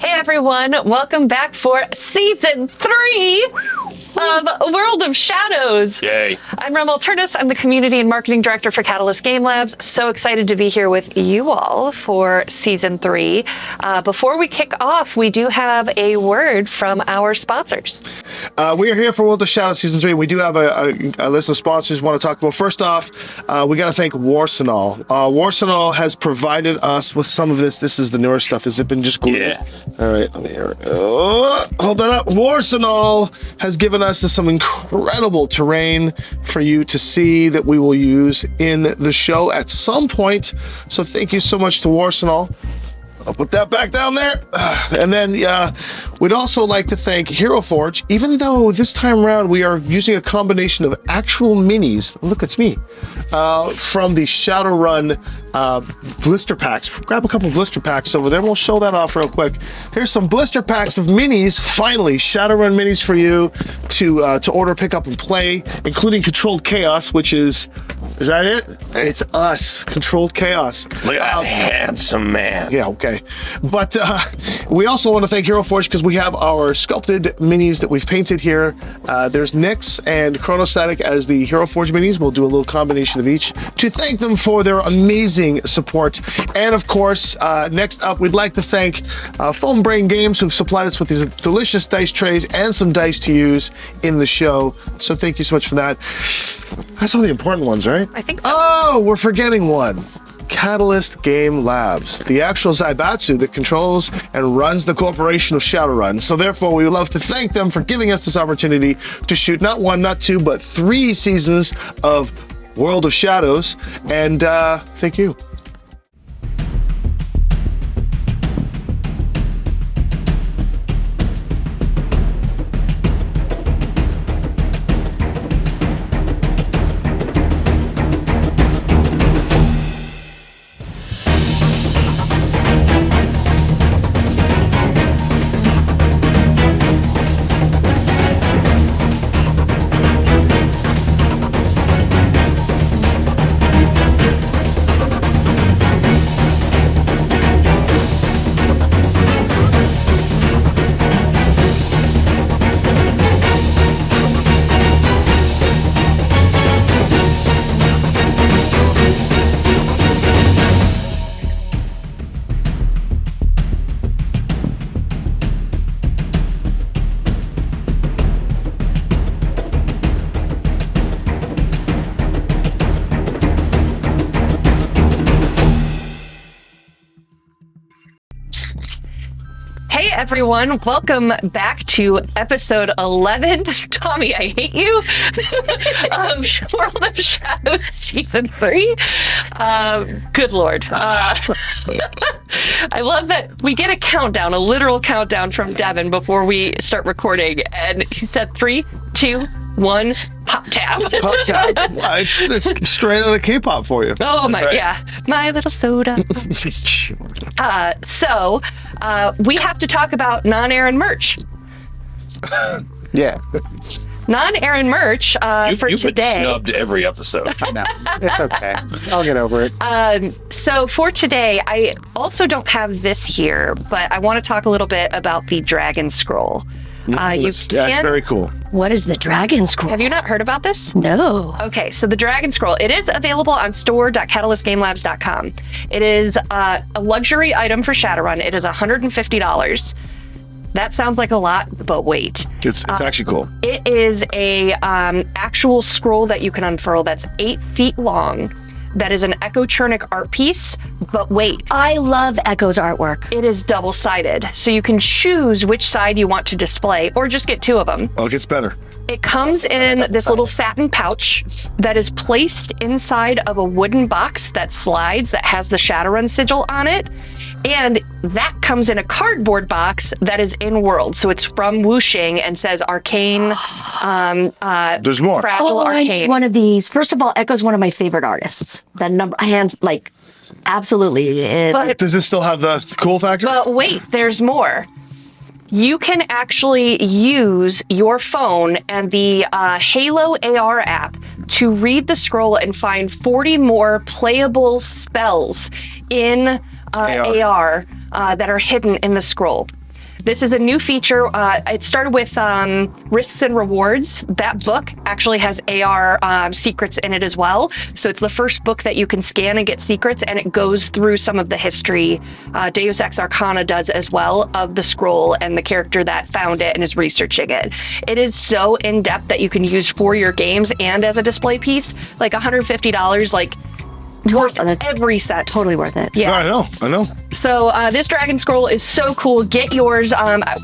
Hey everyone, welcome back for Season 3 of World of Shadows. Yay. I'm Rem Alternus. I'm the Community and Marketing Director for Catalyst Game Labs. So excited to be here with you all for Season 3. Before we kick off, we do have a word from our sponsors. We are here for World of Shadows Season 3. We do have a list of sponsors we want to talk about. First off, we got to thank Warsenal. Warsenal has provided us with some of this. This is the newer stuff. Has it been just glued? Yeah. All right, let me hear it. Hold that up. Warsenal has given us some incredible terrain for you to see that we will use in the show at some point. So thank you so much to Warsenal. I'll put that back down there. And then we'd also like to thank Hero Forge, even though this time around we are using a combination of actual minis. Look, it's me. From the Shadowrun blister packs. Grab a couple blister packs over there. We'll show that off real quick. Here's some blister packs of minis. Finally, Shadowrun minis for you to order, pick up, and play, including Controlled Chaos, which is that it? It's us, Controlled Chaos. Look at that handsome man. Yeah, okay. But we also want to thank Hero Forge because we have our sculpted minis that we've painted here. There's Nyx and Chronostatic as the Hero Forge minis. We'll do a little combination of each to thank them for their amazing support. And of course, next up, we'd like to thank Foam Brain Games, who've supplied us with these delicious dice trays and some dice to use in the show. So thank you so much for that. That's all the important ones, right? I think so. Oh, we're forgetting one. Catalyst Game Labs, the actual Zaibatsu that controls and runs the corporation of Shadowrun. So therefore, we would love to thank them for giving us this opportunity to shoot not one, not two, but 3 seasons of World of Shadows. And thank you. Hey everyone, welcome back to episode 11. Tommy, I hate you. Of World of Shadows Season 3. Good Lord. I love that we get a countdown, a literal countdown from Devin before we start recording. And he said 3, 2, 1, pop tab. Pop tab. It's straight out of K-pop for you. Oh my, right. Yeah. My little soda. So we have to talk about non-Aaron merch. Yeah. Non-Aaron merch for You've today. been snubbed every episode. No, it's okay. I'll get over it. So for today, I also don't have this here, but I want to talk a little bit about the Dragon Scroll. That's very cool. What is the Dragon Scroll? Have you not heard about this? No. Okay, so the Dragon Scroll, it is available on store.catalystgamelabs.com. It is a luxury item for Shadowrun. It is $150. That sounds like a lot, but wait. It's actually cool. It is a actual scroll that you can unfurl that's 8 feet long. That is an echo-churnic art piece, but wait. I love Echo's artwork. It is double-sided, so you can choose which side you want to display, or just get 2 of them. Oh, it gets better. It comes in this little satin pouch that is placed inside of a wooden box that slides that has the Shadowrun sigil on it. And that comes in a cardboard box that is in world. So it's from Wuxing and says arcane, There's more. fragile I arcane. need one of these. First of all, Echo's one of my favorite artists. That number, hands, like, absolutely. But, Does this still have the cool factor? but wait, there's more. You can actually use your phone and the Halo AR app to read the scroll and find 40 more playable spells in AR that are hidden in the scroll. This is a new feature. It started with Risks and Rewards. That book actually has AR secrets in it as well. So it's the first book that you can scan and get secrets, and it goes through some of the history. Deus Ex Arcana does as well, of the scroll and the character that found it and is researching it. It is so in-depth that you can use for your games and as a display piece. Like $150, like worth every cent. Totally worth it. Yeah. No, I know. So this dragon scroll is so cool. Get yours.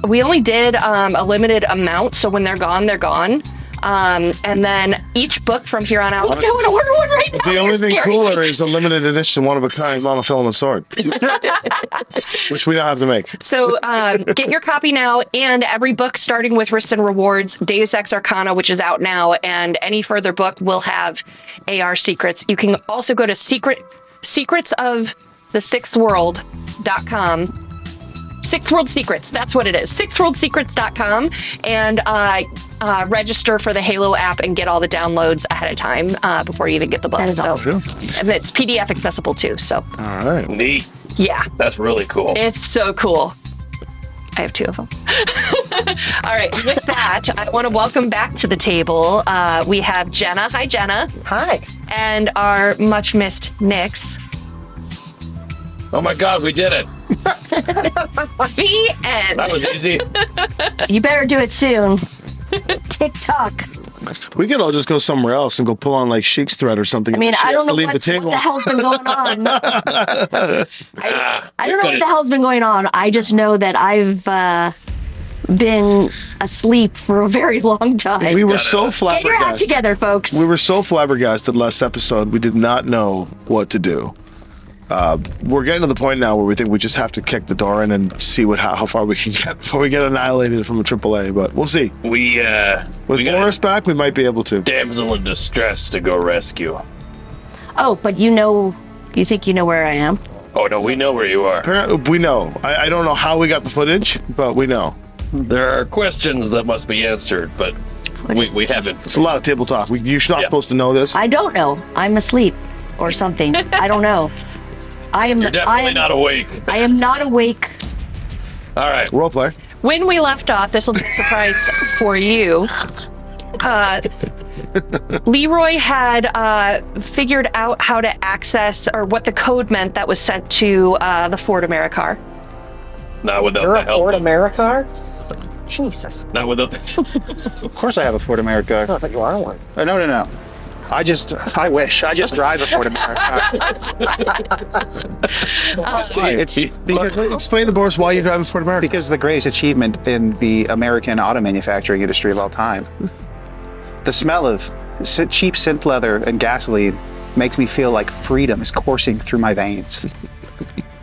We only did a limited amount, so when they're gone, they're gone. And then each book from here on out. Look, I want to order one right now. The only You're thing scaring cooler me. is a limited edition, one of a kind monofilament sword, which we don't have to make. So get your copy now, and every book starting with Risks and Rewards, Deus Ex Arcana, which is out now, and any further book will have AR secrets. You can also go to secretsofthesixthworld.com. Sixth World Secrets, that's what it is. Sixthworldsecrets.com, and register for the Halo app and get all the downloads ahead of time before you even get the book. That is awesome. And it's PDF accessible too. So All right. Neat. yeah, That's really cool. it's so cool. I have 2 of them. All right, with that, I want to welcome back to the table. We have Jenna. Hi, Jenna. Hi. And our much missed Nyx. Oh my God, we did it. The end. That was easy. You better do it soon. TikTok. We could all just go somewhere else and go pull on like Sheik's thread or something. I mean, She I has don't to know leave what the table. the hell's been going on. I don't know what could've- the hell's been going on. I just know that I've been asleep for a very long time. We were Gotta- so Get your act flabbergasted. together, folks. We were so flabbergasted last episode. We did not know what to do. We're getting to the point now where we think we just have to kick the door in and see how far we can get before we get annihilated from a AAA. But we'll see. We With got Boris back, we might be able to. a damsel in distress to go rescue. Oh, but you think you know where I am? Oh no, we know where you are. Apparently, we know. I don't know how we got the footage, but we know. There are questions that must be answered, but we haven't. It's a lot of table talk. You're not Yeah. supposed to know this. I don't know. I'm asleep or something. I don't know. You're definitely not awake. I am not awake. All right. Role play. When we left off, this will be a surprise for you. Leroy had figured out how to access, or what the code meant that was sent to the Ford Americar. Not without You're the a help. Ford Americar? Jesus. Not without the. Of course I have a Ford America. I don't think you are one. No. I wish. I just drive a Ford America. It's because Explain to Boris why you're driving Ford America. because the greatest achievement in the American auto manufacturing industry of all time. The smell of cheap synth leather and gasoline makes me feel like freedom is coursing through my veins.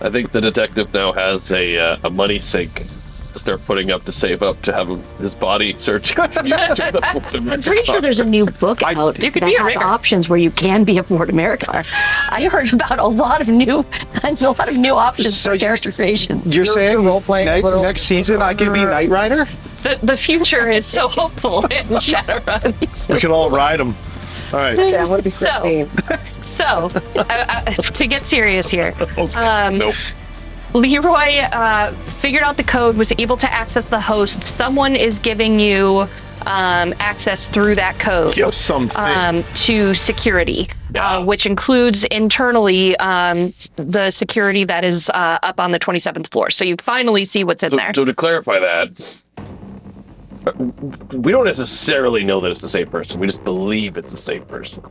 I think the detective now has a money sink to start putting up to save up to have his body search. I'm pretty sure there's a new book out You could that be a has rigger. options where you can be a Ford America. I heard about a lot of new options So for you- character creation. You're saying role-playing next season I can be Knight Rider? The future is so hopeful in Shadowrun. We can all ride them. All right. Yeah, I want to be So- Christine. So, to get serious here, Nope. Leroy figured out the code, was able to access the host. Someone is giving you access through that code Something. to security, Yeah. which includes internally the security that is up on the 27th floor. So you finally see what's in there. So to clarify that, we don't necessarily know that it's the same person. We just believe it's the same person.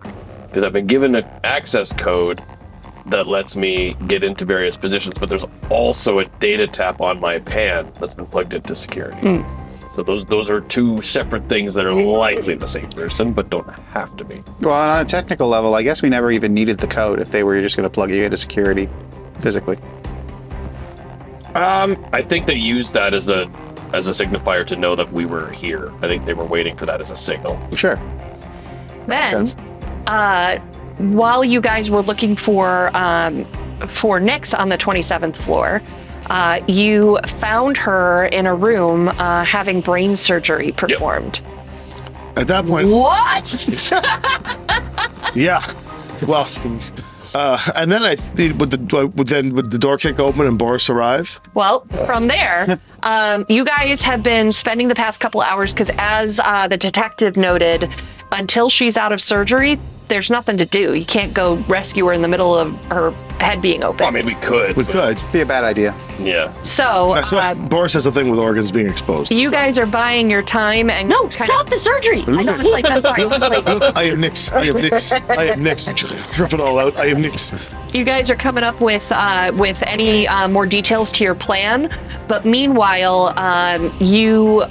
Because I've been given an access code that lets me get into various positions, but there's also a data tap on my pan that's been plugged into security. So those are two separate things that are likely the same person, but don't have to be. Well, on a technical level, I guess we never even needed the code if they were just going to plug you into security physically. I think they used that as a signifier to know that we were here. I think they were waiting for that as a signal. Sure. Then, sense. while you guys were looking for Nyx on the 27th floor, you found her in a room having brain surgery performed. At that point, What? yeah. Well, And then would the door kick open and Boris arrive? Well, from there, you guys have been spending the past couple hours because, as the detective noted, until she's out of surgery, there's nothing to do. You can't go rescue her in the middle of her head being open. Well, I mean, we could. We could. Be a bad idea. Yeah. So, Boris has a thing with organs being exposed. you guys are buying your time and No, stop the surgery. I know, it's like, I'm sorry. It's like, I have Nix. Drip it all out. I have Nix. You guys are coming up with any more details to your plan, but meanwhile, you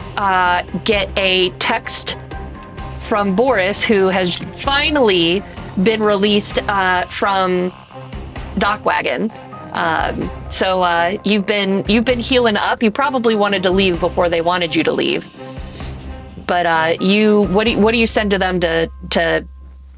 get a text from Boris, who has finally been released from Dockwagon. So you've been healing up. You probably wanted to leave before they wanted you to leave, but what do you send to them to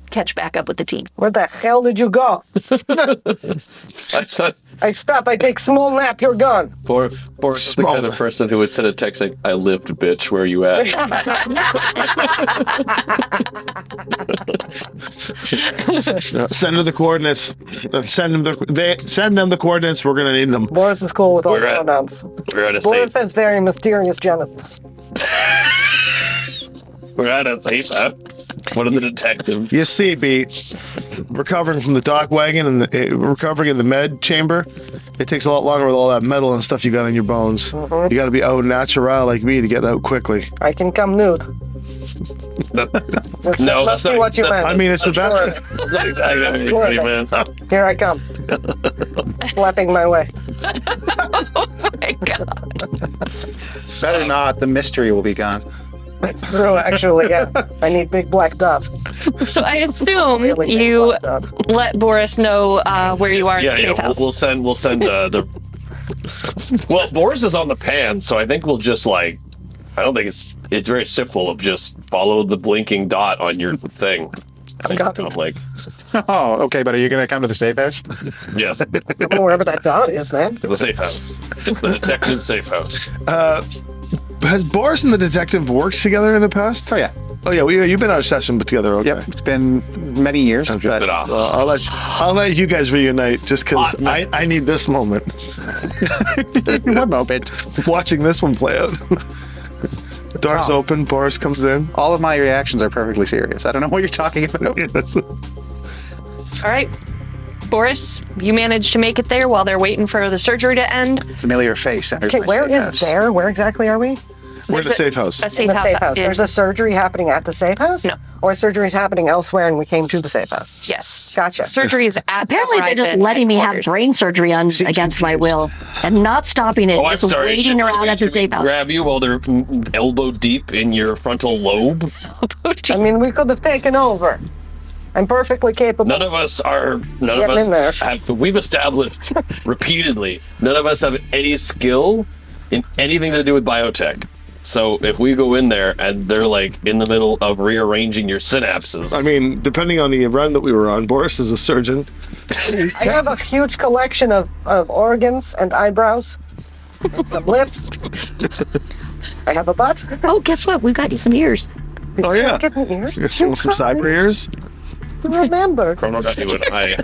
catch back up with the team? Where the hell did you go? I thought I stop, I take small nap, you're gone. Boris is the kind of person who would send a text saying, "I lived, bitch. Where are you at?" Send her the coordinates. Send them the coordinates. We're gonna need them. Boris is cool with all We're at- pronouns. We're at a Boris safe. has very mysterious genitals. We're at a safe house. One of the detectives. You see, B, recovering from the dock wagon and recovering in the med chamber, it takes a lot longer with all that metal and stuff you got in your bones. Mm-hmm. You got to be out natural like me to get out quickly. I can come nude. No, Must that's be not what you meant. I mean, it's the best. That's not exactly what I Sure. mean, man. Here I come. Slapping my way. Oh my god! Better not. The mystery will be gone. True, actually, yeah. I need big black dot. So I assume Really big you black dot. let Boris know where you are in the safe house. We'll send the. Well, Boris is on the pan, so I think we'll just I don't think it's very simple of just follow the blinking dot on your thing. I'm Oh, okay, but are you going to come to the safe house? yes, Come on, wherever that dot is, man. the safe house. It's the detective's safe house. Has Boris and the detective worked together in the past? Oh, yeah. Oh yeah, you've been on a session together. Okay. Yep, it's been many years. Okay. But But, Well, I'll let you guys reunite just because I need this moment. one moment. Watching this one play out. Door's open. Boris comes in. All of my reactions are perfectly serious. I don't know what you're talking about. All right, Boris, you managed to make it there while they're waiting for the surgery to end. Familiar face enters Okay, my where safe is house. there? Where exactly are we? We're in the safe house. A safe In the house. safe house. There's a surgery happening at the safe house? No. Or surgery's happening elsewhere and we came to the safe house? Yes. Gotcha. Surgery is at apparently, they're just Horizon letting me have headquarters. brain surgery against my will and not stopping it, Oh, I'm just sorry. waiting around at the safe house. Grab you while they're elbow deep in your frontal lobe. I mean, we could have taken over. I'm perfectly capable. None of us are. None Get of us in there. have. We've established repeatedly. None of us have any skill in anything to do with biotech. So if we go in there and they're in the middle of rearranging your synapses, I mean, depending on the run that we were on, Boris is a surgeon. I have a huge collection of organs and eyebrows. Some lips. I have a butt. Oh, guess what? We've got you some ears. Oh yeah. Get me ears. Some cyber ears. Remember. Chrono got you an eye.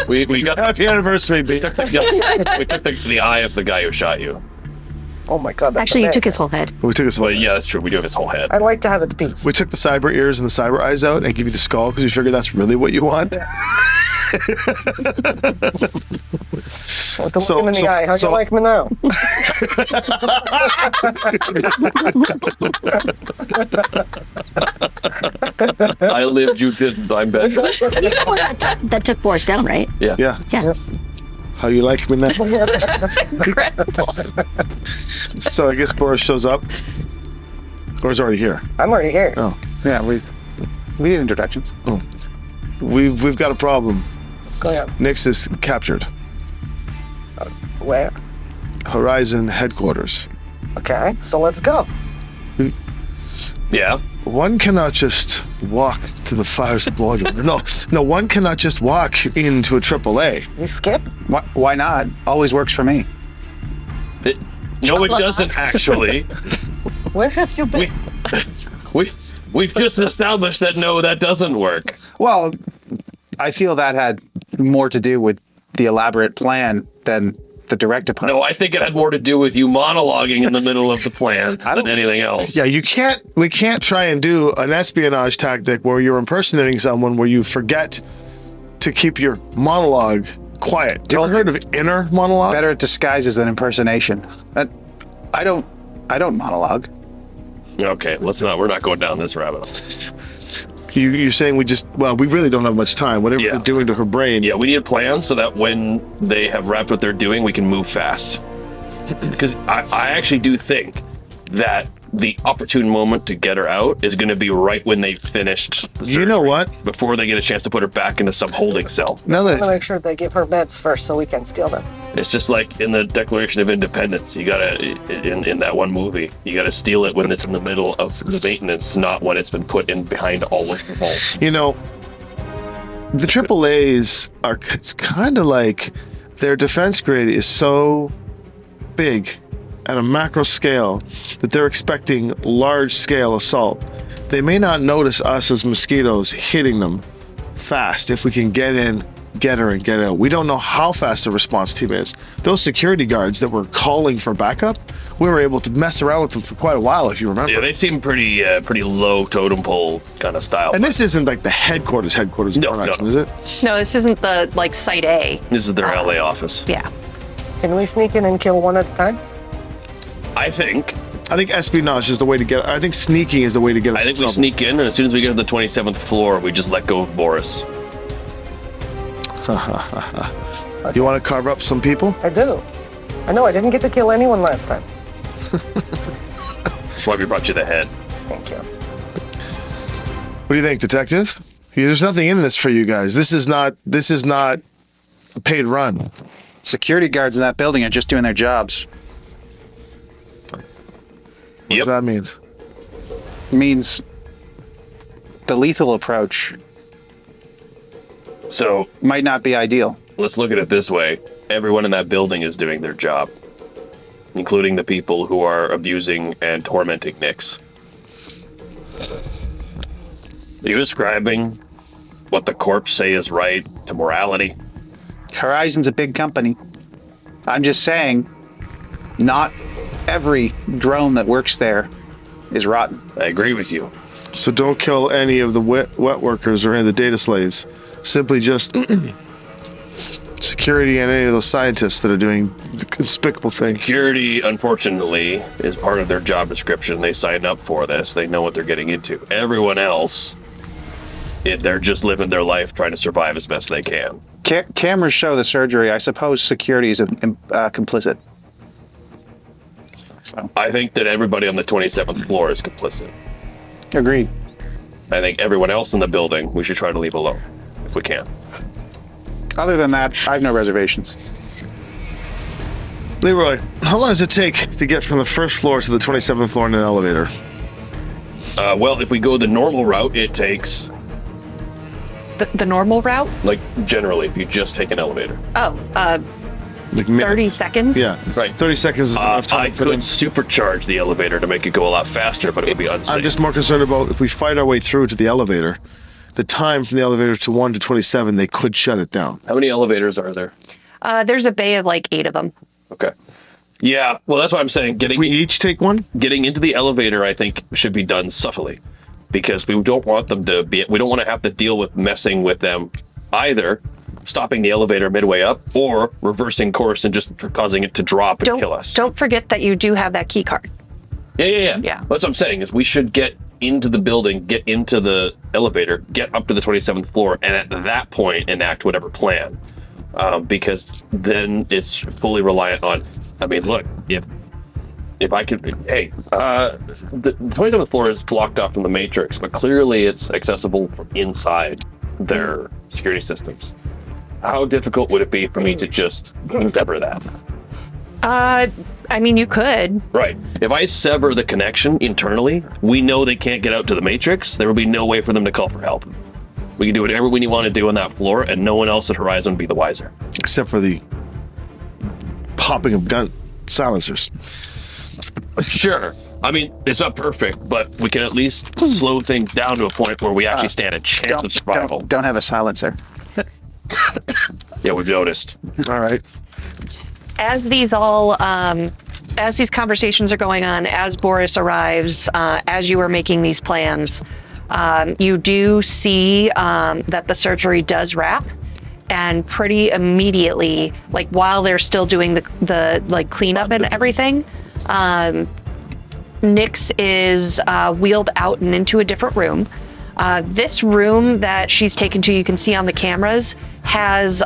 we got Happy anniversary, B. we took the eye of the guy who shot you. Oh my god. That's Actually, you took his amazing. whole head. We took Well, yeah, that's true. We do have his whole head. I'd like to have it piece. We took the cyber ears and the cyber eyes out and give you the skull because we figured that's really what you want. Want to look him in the eye. How do you like me now? I lived, you didn't. I'm better. That took Boris down, right? Yeah. Yeah. How you like me now? Incredible. So I guess Boris shows up. Or is already here. I'm already here. Oh. Yeah, we need introductions. We've got a problem. Go on. Nix is captured. Where? Horizon headquarters. Okay, so let's go. Yeah. One cannot just walk to the fires module. No, one cannot just walk into a AAA. You skip? Why not? Always works for me. No, it doesn't actually. Where have you been? We've just established that no, that doesn't work. Well, I feel that had more to do with the elaborate plan than the direct approach. No, I think it had more to do with you monologuing in the middle of the plan than anything else. Yeah, we can't try and do an espionage tactic where you're impersonating someone where you forget to keep your monologue quiet. You ever heard of inner monologue? Better at disguises than impersonation. I don't monologue. Okay, we're not going down this rabbit hole. You're saying we really don't have much time. Whatever Yeah. we're doing to her brain. Yeah, we need a plan so that when they have wrapped what they're doing, we can move fast. Because I actually do think that the opportune moment to get her out is going to be right when they finished the surgery. You know what? Before they get a chance to put her back into some holding cell. Now I'm gonna that make sure they give her meds first so we can steal them. It's just like in the Declaration of Independence. You gotta, in that one movie, you gotta steal it when it's in the middle of the maintenance, not when it's been put in behind all of the vaults. the AAAs it's kind of like their defense grid is so big at a macro scale that they're expecting large scale assault. They may not notice us as mosquitoes hitting them fast if we can get in, get her, and get out. We don't know how fast the response team is. Those security guards that were calling for backup, we were able to mess around with them for quite a while, if you remember. Yeah, they seem pretty low totem pole kind of style. And this isn't like the headquarters of production, is it? No, this isn't the like site A. This is their LA office. Yeah. Can we sneak in and kill one at a time? I think espionage is the way to get. I think sneaking is the way to get us. I think in we trouble. sneak in, and as soon as we get to the 27th floor, we just let go of Boris. You want to carve up some people? I do. I know I didn't get to kill anyone last time. That's why we brought you the head. Thank you. What do you think, detective? There's nothing in this for you guys. This is not a paid run. Security guards in that building are just doing their jobs. What does that mean? Means the lethal approach So might not be ideal. let's look at it this way. Everyone in that building is doing their job, including the people who are abusing and tormenting Nyx. Are you ascribing what the corps say is right to morality? Horizon's a big company. I'm just saying, not every drone that works there is rotten. I agree with you. So don't kill any of the wet workers or any of the data slaves. Simply just security and any of those scientists that are doing the despicable things. Security, unfortunately, is part of their job description. They signed up for this. They know what they're getting into. Everyone else, they're just living their life trying to survive as best they can. Cameras show the surgery. I suppose security is complicit. So, I think that everybody on the 27th floor is complicit. agreed. I think everyone else in the building, we should try to leave alone, if we can. Other than that, I have no reservations. Leroy, how long does it take to get from the first floor to the 27th floor in an elevator? Well, if we go the normal route, it takes, The normal route? like, generally, if you just take an elevator. Oh, Like 30 minutes? seconds? Yeah, Right. 30 seconds is enough time I for could them. supercharge the elevator to make it go a lot faster, but it would be unsafe. I'm just more concerned about if we fight our way through to the elevator, the time from the elevator to 1 to 27, they could shut it down. How many elevators are there? There's a bay of like 8 of them. Okay. Yeah, well, that's what I'm saying. If we each take one? Getting into the elevator, I think, should be done subtly, because we don't want them to be. We don't want to have to deal with messing with them, either stopping the elevator midway up or reversing course and just causing it to drop and kill us. Don't forget that you do have that key card. Yeah. Yeah. That's what I'm saying. Is we should get into the building, get into the elevator, get up to the 27th floor, and at that point enact whatever plan, because then it's fully reliant on. I mean, look, if I could, hey, the 27th floor is blocked off from the Matrix, but clearly it's accessible from inside their security systems. How difficult would it be for me to just sever that? I mean, you could. Right. If I sever the connection internally, we know they can't get out to the Matrix. There will be no way for them to call for help. We can do whatever we want to do on that floor, and no one else at Horizon would be the wiser. Except for the popping of gun silencers. Sure. I mean, it's not perfect, but we can at least slow things down to a point where we actually stand a chance of survival. Don't have a silencer. Yeah, we've noticed. All right. As these conversations are going on, as Boris arrives, as you are making these plans, you do see that the surgery does wrap, and pretty immediately, like while they're still doing the like cleanup and everything, Nyx is wheeled out and into a different room. This room that she's taken to, you can see on the cameras, has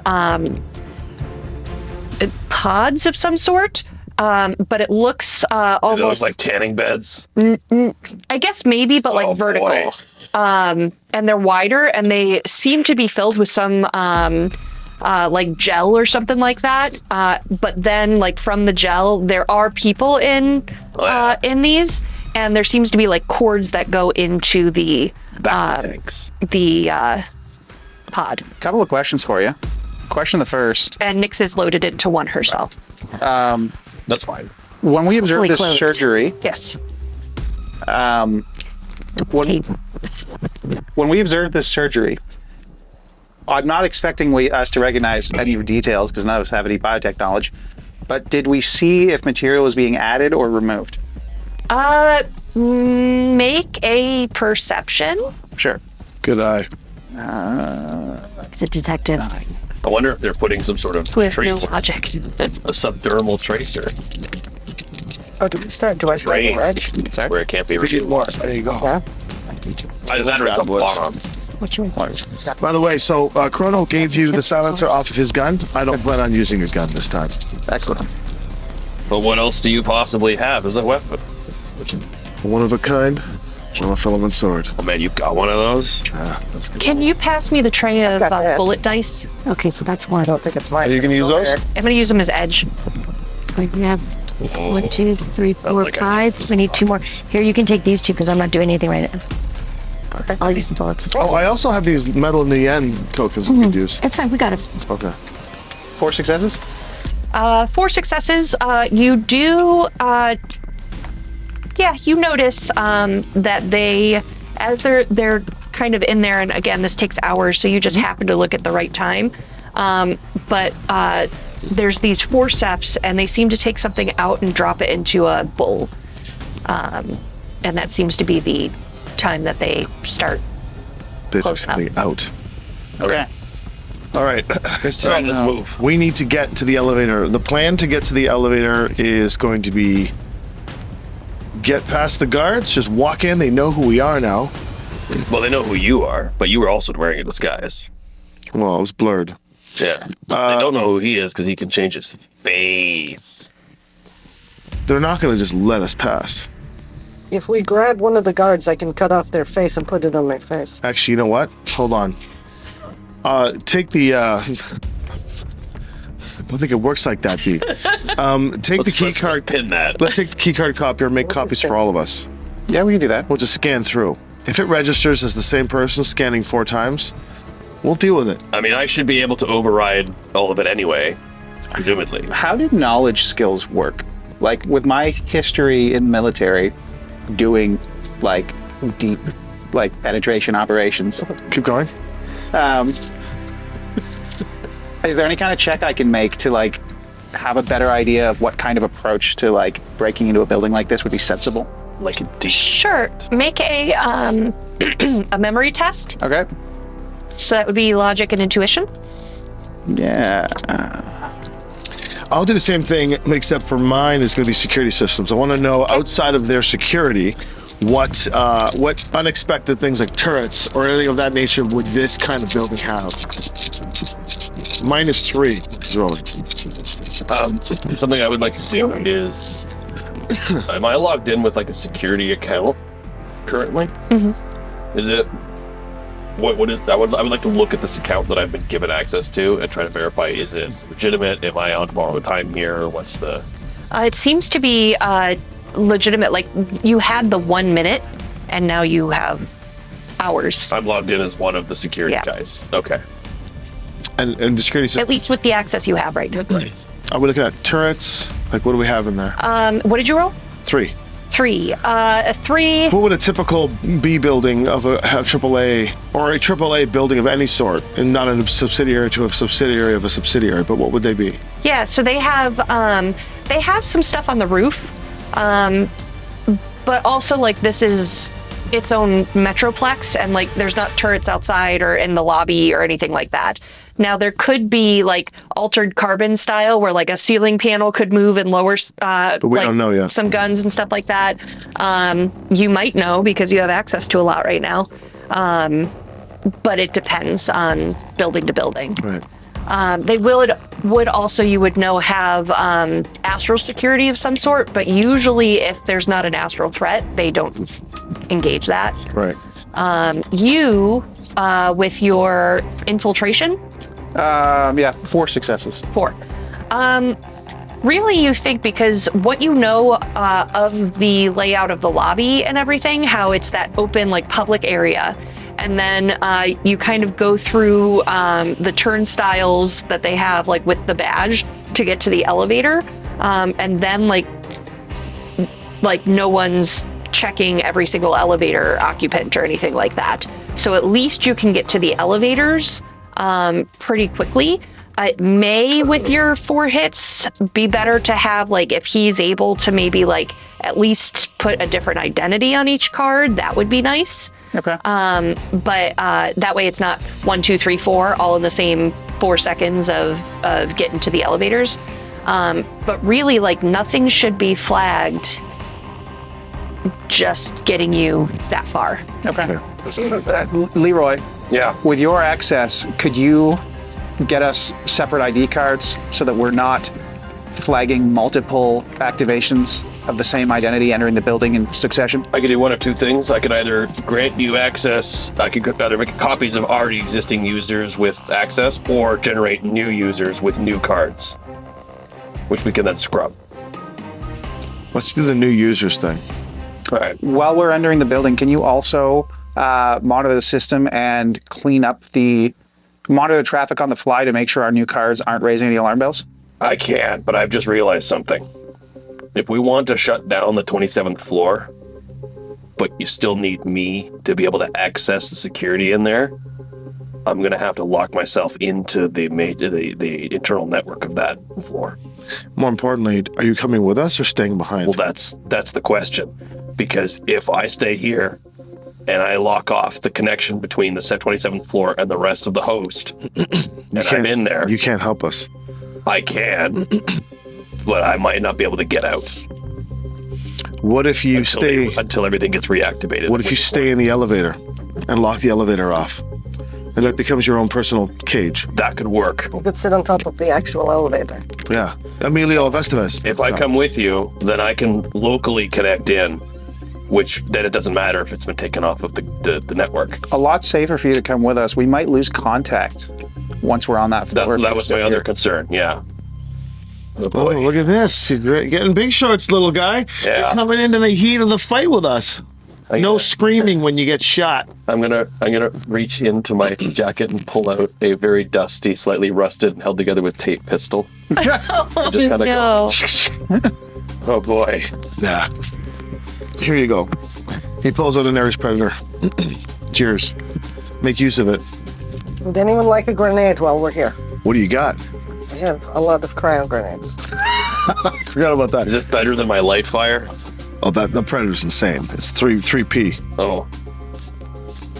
pods of some sort, but it looks almost Those like tanning beds. I guess maybe, but like vertical. Boy. And they're wider, and they seem to be filled with some like gel or something like that. But then, like from the gel, there are people in these, and there seems to be like cords that go into the Thanks. pod. Couple of questions for you. Question the first. And Nyx is loaded into one herself. That's fine. When we observed Fully this clothed. surgery, Yes. when we observed this surgery, I'm not expecting us to recognize any details because none of us have any biotech knowledge, but did we see if material was being added or removed? Make a perception. Sure. Good eye. It's a detective. I wonder if they're putting some sort of With no tracer, logic. a subdermal tracer, Oh, do I start Range. the edge? where it can't be We get removed. more. There you go. Yeah. Either that or it's a bottom. What you want? By the way, so Chrono gave you the silencer off of his gun. I don't plan on using a gun this time. Excellent. But what else do you possibly have as a weapon? One of a kind, monofilament sword. Oh man, you've got one of those? That's good. Can you pass me the tray of got that. bullet dice? Okay, so that's one. I don't think it's mine. Are you gonna use those? I'm going to use them as edge. We have 1, 2, 3, 4, like 5. We need 2 more. Here, you can take these 2 because I'm not doing anything right now. Okay. I'll use the bullets. Oh, I also have these metal in the end tokens we could use. It's fine. We got it. Okay. 4 successes? 4 successes. You do, you notice that they, as they're kind of in there, and again, this takes hours, so you just happen to look at the right time. But there's these forceps, and they seem to take something out and drop it into a bowl. And that seems to be the time that they start. They took Close something out. Okay. All right. All right, let's move. We need to get to the elevator. The plan to get to the elevator is going to be get past the guards, just walk in. They know who we are now. Well, they know who you are, but you were also wearing a disguise. Well, it was blurred. Yeah. They don't know who he is because he can change his face. They're not going to just let us pass. If we grab one of the guards, I can cut off their face and put it on my face. Actually, you know what? Hold on. Take the. I don't think it works like that, B. Take the key Let's card. pin that. Let's take the key card copier and make copies for all of us. Yeah, we can do that. We'll just scan through. If it registers as the same person scanning 4 times, we'll deal with it. I mean, I should be able to override all of it anyway, presumably. How did knowledge skills work? Like, with my history in the military, doing, like, deep, like, penetration operations, Keep going. is there any kind of check I can make to, like, have a better idea of what kind of approach to, like, breaking into a building like this would be sensible? Like a deep. Sure. Make a a memory test. Okay. So that would be logic and intuition. Yeah. I'll do the same thing, except for mine is going to be security systems. I want to know outside of their security, what unexpected things like turrets or anything of that nature would this kind of building have? -3. Rolling. Something I would like to do is, am I logged in with like a security account currently? Mm-hmm. Is it? What is? I would like to look at this account that I've been given access to and try to verify: is it legitimate? Am I on borrowed time here? What's the? It seems to be legitimate. Like you had the 1 minute, and now you have hours. I'm logged in as one of the security guys. Okay. And the security systems. At least with the access you have right now. Are we looking at turrets? Like, what do we have in there? What did you roll? 3. 3. A 3. What would a typical B building of a AAA or a AAA building of any sort, and not a subsidiary to a subsidiary of a subsidiary, but what would they be? Yeah, so they have some stuff on the roof, but also like this is its own metroplex, and like there's not turrets outside or in the lobby or anything like that. Now there could be like altered carbon style where like a ceiling panel could move and lower But we don't know yet. some guns and stuff like that. You might know because you have access to a lot right now. But it depends on building to building. Right. They would also, you would know, have astral security of some sort, but usually if there's not an astral threat, they don't engage that. Right. You, with your infiltration, 4 successes. 4. Really, you think because what you know of the layout of the lobby and everything, how it's that open, like public area, and then you kind of go through the turnstiles that they have, like with the badge, to get to the elevator, and then like no one's checking every single elevator occupant or anything like that. So at least you can get to the elevators pretty quickly. It may, with your 4 hits, be better to have, like, if he's able to maybe, like, at least put a different identity on each card, that would be nice. Okay. But that way it's not 1, 2, 3, 4, all in the same 4 seconds of getting to the elevators. But really, like, nothing should be flagged just getting you that far. Okay. Leroy, Yeah. with your access, could you get us separate ID cards so that we're not flagging multiple activations of the same identity entering the building in succession? I could do one of 2 things. I could either grant you access, I could either make copies of already existing users with access, or generate new users with new cards, which we can then scrub. Let's do the new users thing. All right. While we're entering the building, can you also monitor the system and monitor the traffic on the fly to make sure our new cards aren't raising any alarm bells? I can, but I've just realized something. If we want to shut down the 27th floor, but you still need me to be able to access the security in there, I'm going to have to lock myself into the internal network of that floor. More importantly, are you coming with us or staying behind? Well, that's the question. Because if I stay here and I lock off the connection between the 27th floor and the rest of the host, and I'm in there, You can't help us. I can, but I might not be able to get out. What if you stay? Until everything gets reactivated. What if you stay in the elevator and lock the elevator off, and that becomes your own personal cage? That could work. You could sit on top of the actual elevator. Yeah, Emilio Estevez. If I come with you, then I can locally connect in, which then it doesn't matter if it's been taken off of the network. A lot safer for you to come with us. We might lose contact once we're on that floor. That was my other concern, yeah. Oh, Oh, boy. look at this! You're getting big shorts, little guy. Yeah. You're coming into the heat of the fight with us. No screaming when you get shot. I'm gonna reach into my jacket and pull out a very dusty, slightly rusted, and held together with tape pistol. Oh, Just kinda no. Oh boy. Yeah. Here you go. He pulls out an Ares Predator. Cheers. Make use of it. Would anyone like a grenade while we're here? What do you got? I have a lot of cryo grenades. Forgot about that. Is this better than my light fire? Oh, the Predator's insane. It's 3P. Oh.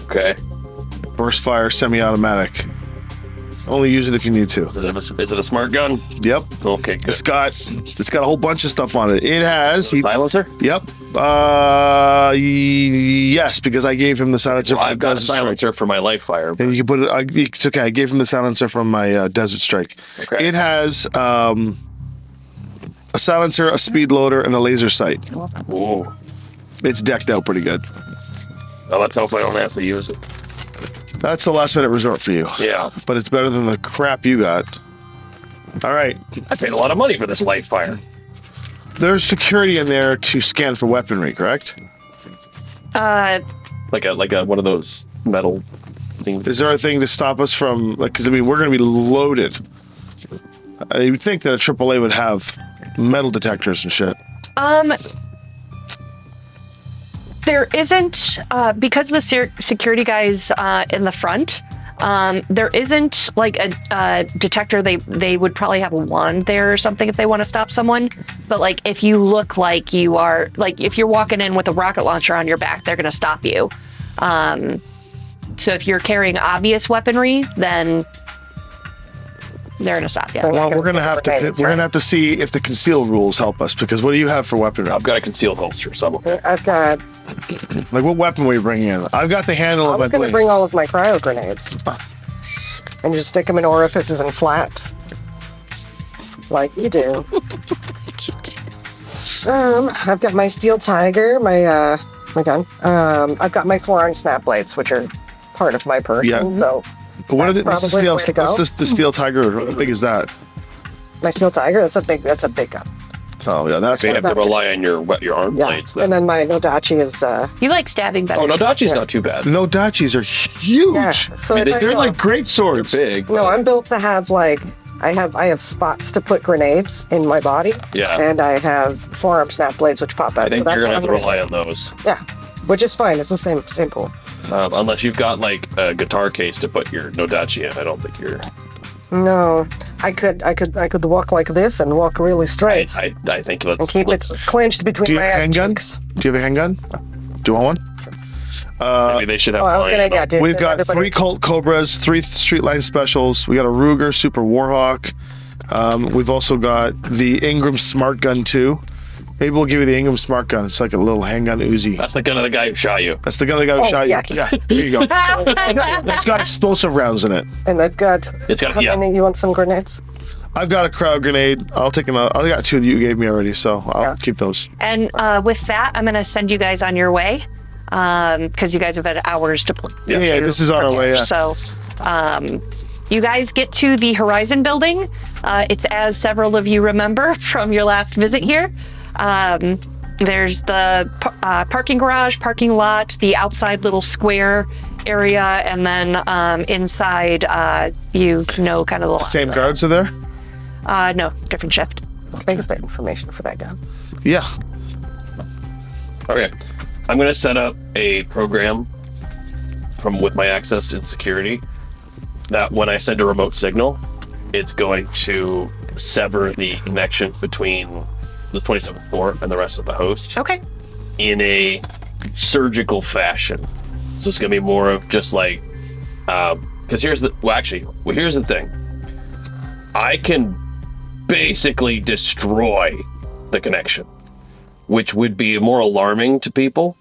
Okay. Burst fire, semi-automatic. Only use it if you need to. Is it a smart gun? Yep. Okay, good. It's got a whole bunch of stuff on it. It has. Silencer? Yep. Yes, because I gave him the silencer Well, from I've the got a Desert Strike. silencer for my light fire. And you can put it. It's okay. I gave him the silencer from my Desert Strike. Okay. It has a silencer, a speed loader, and a laser sight. Ooh. It's decked out pretty good. Well, let's hope I don't have to use it. That's the last minute resort for you. Yeah. But it's better than the crap you got. All right. I paid a lot of money for this light fire. There's security in there to scan for weaponry, correct? Like a one of those metal things. Is there a thing to stop us from, like, because I mean, we're going to be loaded. You would think that a AAA would have metal detectors and shit. There isn't, because the security guys in the front, there isn't like a detector. They would probably have a wand there or something if they want to stop someone. But like if you look like you are, like if you're walking in with a rocket launcher on your back, they're going to stop you. So if you're carrying obvious weaponry, then they're going to stop you. Well, we're gonna have to see if the conceal rules help us, because what do you have for weaponry? I've got a concealed holster, so I'm okay. I've got. Like, what weapon will you bring in? I've got the handle I of my was going to blade. bring all of my cryo grenades and just stick them in orifices and flaps, like you do. I've got my steel tiger, my gun. I've got my forearm snap blades, which are part of my person. Yeah. So But what's the probably steel? the way to go. What's the steel tiger? How big is that? my steel tiger, that's a big gun. Oh yeah, that's So you have to rely on your arm Yeah. blades. And then my Nodachi is You like stabbing better. Oh, no, Dachi's not too bad. no dachis are huge. yeah. So if They're like great They're swords. big. no, I'm built to have like I have spots to put grenades in my body. Yeah. And I have forearm snap blades which pop out. I think so that's you're gonna what have to I'm rely on those, Yeah. Which is fine. It's the same pool. unless you've got like a guitar case to put your Nodachi in. I don't think you're. No. I could walk like this and walk really straight. I think and let's keep it clenched between Do you my have a ass handgun? cheeks. Do you have a handgun? Do you want one? maybe they should have. Oh, I was mine. gonna dude. We've got everybody- 3 Colt Cobras, 3 Street Line Specials. We got a Ruger Super Warhawk. We've also got the Ingram Smart Gun 2. Maybe we'll give you the Ingram Smart Gun. It's like a little handgun Uzi. That's the gun of the guy who shot you. That's the gun the guy who Oh, shot yeah. you. Yeah, here you go. It's got explosive rounds in it. And I've got. It's got How yeah. many? You want some grenades? I've got a crowd grenade. I'll take another. I got 2 that you gave me already, so I'll Yeah. keep those. And with that, I'm going to send you guys on your way because you guys have had hours to play. Yeah, this is on our way. Yeah. So you guys get to the Horizon building. It's as several of you remember from your last visit here. There's the parking garage, parking lot, the outside little square area, and then inside, you know, kind of the Same guards are there? no, different shift. Can I get the information for that gun? Yeah. Okay, I'm gonna set up a program with my access and security that when I send a remote signal, it's going to sever the connection between the 27th floor and the rest of the host Okay. in a surgical fashion. So it's gonna be more of just like, because here's the thing. I can basically destroy the connection, which would be more alarming to people,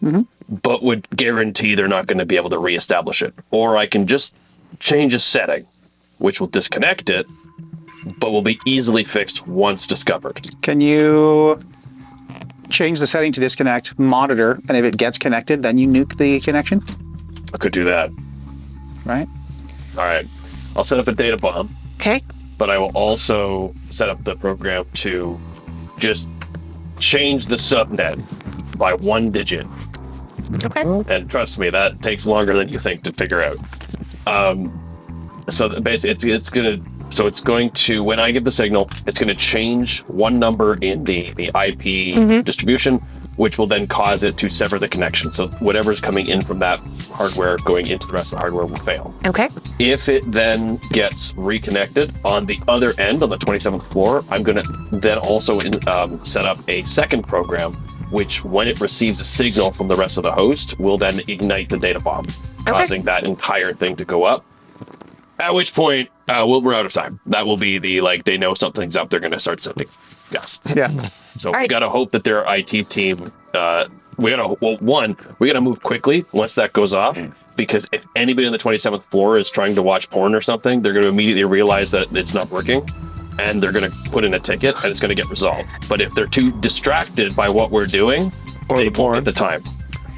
but would guarantee they're not going to be able to reestablish it. Or I can just change a setting, which will disconnect it, but will be easily fixed once discovered. Can you change the setting to disconnect, monitor, and if it gets connected, then you nuke the connection, I could do that. right? All right. I'll set up a data bomb, Okay. but I will also set up the program to just change the subnet by 1 digit. Okay. And trust me, that takes longer than you think to figure out. So basically, it's going to, when I give the signal, it's going to change one number in the IP distribution, which will then cause it to sever the connection. So whatever's coming in from that hardware going into the rest of the hardware will fail. Okay. If it then gets reconnected on the other end, on the 27th floor, I'm going to then also set up a second program, which when it receives a signal from the rest of the host, will then ignite the data bomb, causing that entire thing to go up. At which point, we're out of time. That will be the, like, they know something's up, they're going to start sending gas. Yeah. So All right. we got to hope that their IT team, we got to move quickly once that goes off, because if anybody on the 27th floor is trying to watch porn or something, they're going to immediately realize that it's not working, and they're going to put in a ticket, and it's going to get resolved. But if they're too distracted by what we're doing, Or they the porn. won't get the time.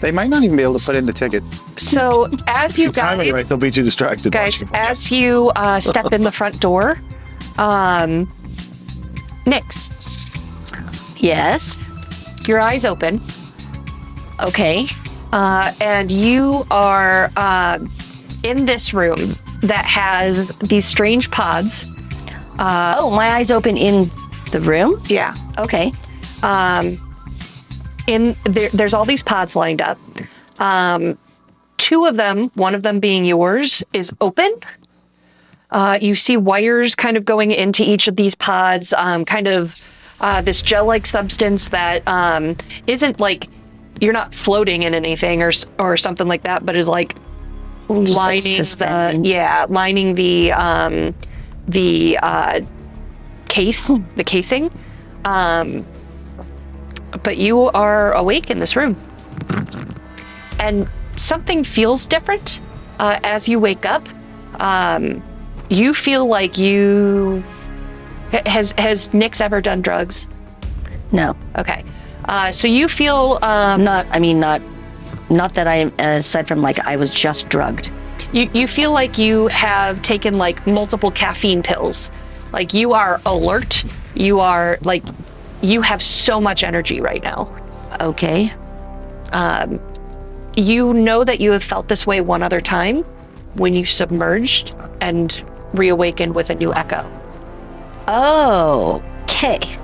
They might not even be able to put in the ticket. So as you Timing right, guys, they'll be too distracted. guys, watching. as you step in the front door, Nyx, Yes. your eyes open, Okay. and you are in this room that has these strange pods. Oh, my eyes open in the room? Yeah. Okay. There's all these pods lined up. Two of them, one of them being yours, is open. You see wires kind of going into each of these pods, this gel-like substance that isn't like, you're not floating in anything or something like that, but is like lining the casing. But you are awake in this room. And something feels different as you wake up. You feel like you... Has Nyx ever done drugs? No. Okay. So you feel... Not that I, aside from like I was just drugged. You feel like you have taken like multiple caffeine pills. Like you are alert. You are like, you have so much energy right now. Okay. You know that you have felt this way one other time when you submerged and reawakened with a new echo. Oh, okay.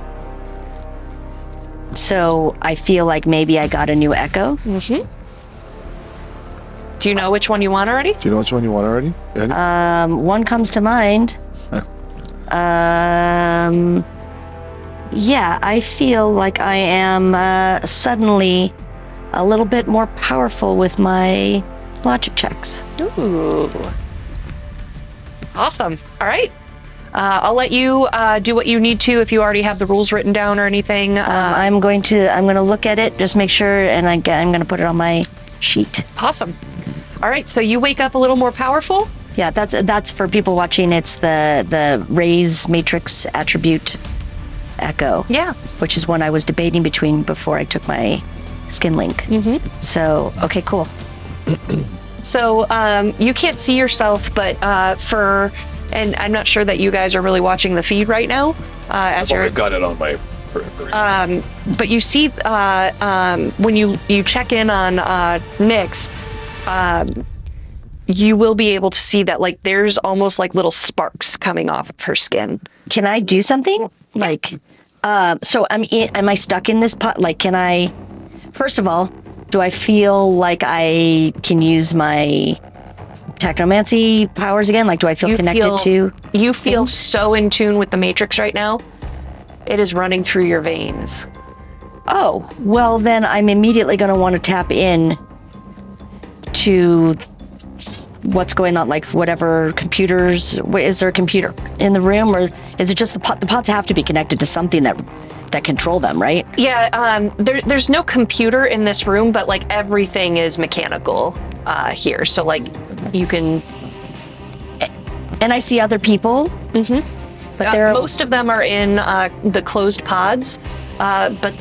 So I feel like maybe I got a new echo. Mm-hmm. Do you know which one you want already? Do you know which one you want already? Eddie? One comes to mind. Yeah, I feel like I am suddenly a little bit more powerful with my logic checks. Ooh. Awesome. All right. I'll let you do what you need to if you already have the rules written down or anything. I'm going to look at it, just make sure, and I'm going to put it on my sheet. Awesome. All right. So you wake up a little more powerful. Yeah, that's for people watching. It's the raise matrix attribute echo. Yeah. Which is one I was debating between before I took my skin link. Mm-hmm. So, okay, cool. So you can't see yourself, but and I'm not sure that you guys are really watching the feed right now. I've got it on my periphery. But you see when you check in on Nyx, you will be able to see that like there's almost like little sparks coming off of her skin. Can I do something? Like, so am I stuck in this pot? Like, can I, first of all, do I feel like I can use my technomancy powers again? Like, do I feel connected to? You feel so in tune with the Matrix right now. It is running through your veins. Oh, well then I'm immediately going to want to tap in to what's going on, like whatever computers. Is there a computer in the room, or is it just the pot? The pots have to be connected to something that control them, right? Yeah, there's no computer in this room, but like everything is mechanical here. So like you can... And I see other people. Mm-hmm. But most of them are in the closed pods, but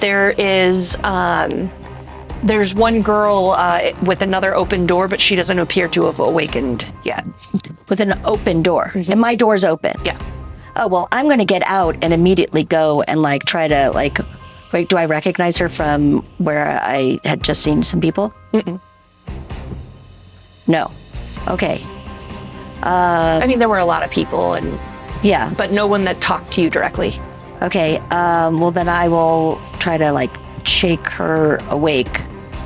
there's one girl with another open door, but she doesn't appear to have awakened yet. With an open door. Mm-hmm. And my door's open. Yeah. Oh, well, I'm going to get out and immediately go and like try to like, wait, do I recognize her from where I had just seen some people? Mm-mm. No. Okay. I mean, there were a lot of people, yeah, but no one that talked to you directly. Okay. Well, then I will try to like shake her awake.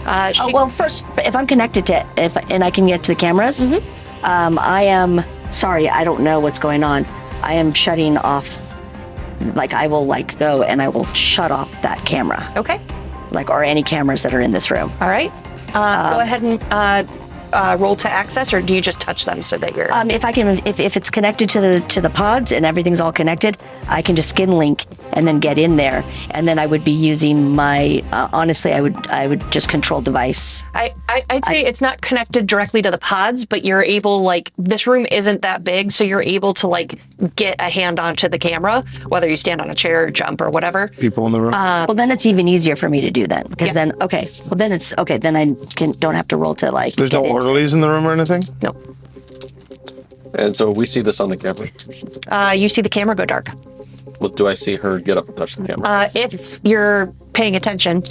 Well, first, if I'm connected to, and I can get to the cameras, mm-hmm. I am sorry. I don't know what's going on. I am shutting off. Like I will like go and I will shut off that camera. Okay. Like, or any cameras that are in this room. All right. Go ahead and roll to access, or do you just touch them so that you're... If I can, if it's connected to the pods and everything's all connected, I can just skin link and then get in there, and then I would be using my. Honestly, I would just control device. I'd say it's not connected directly to the pods, but you're able, like, this room isn't that big, so you're able to like get a hand onto the camera, whether you stand on a chair or jump or whatever. People in the room. Well, then it's even easier for me to do then, because then okay. Well, then it's okay. Then I don't have to roll to like. There's no orderlies in the room or anything? No. And so we see this on the camera. You see the camera go dark. Well, do I see her get up and touch the camera? If you're paying attention.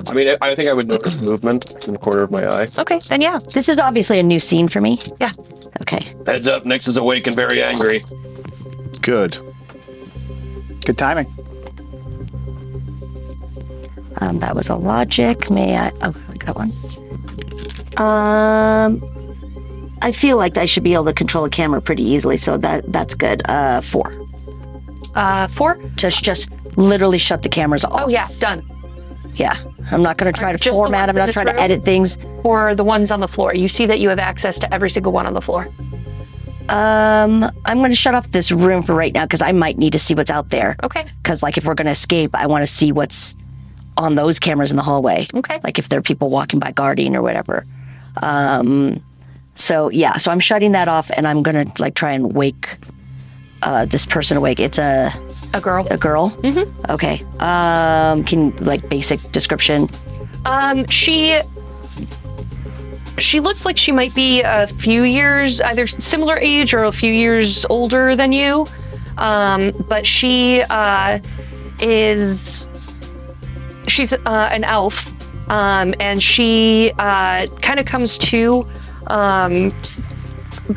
I mean, I think I would notice movement in the corner of my eye. Okay, then yeah. This is obviously a new scene for me. Yeah. Okay. Heads up, Nyx is awake and very angry. Good. Good timing. That was a logic. May I? Oh, got one. I feel like I should be able to control a camera pretty easily, so that's good. 4. 4? Just literally shut the cameras off. Oh yeah, done. Yeah. I'm not going to try to Just the format. ones I'm in not this trying to room? edit things. Or the ones on the floor. You see that you have access to every single one on the floor. I'm going to shut off this room for right now because I might need to see what's out there. Okay. Because, like, if we're going to escape, I want to see what's on those cameras in the hallway. Okay. Like, if there are people walking by guarding or whatever. So I'm shutting that off, and I'm going to, like, try and wake this person awake. It's a girl. A girl? Mm-hmm. Okay. Can, like, basic description? She looks like she might be a few years, either similar age or a few years older than you. But she's an elf, and she kind of comes to.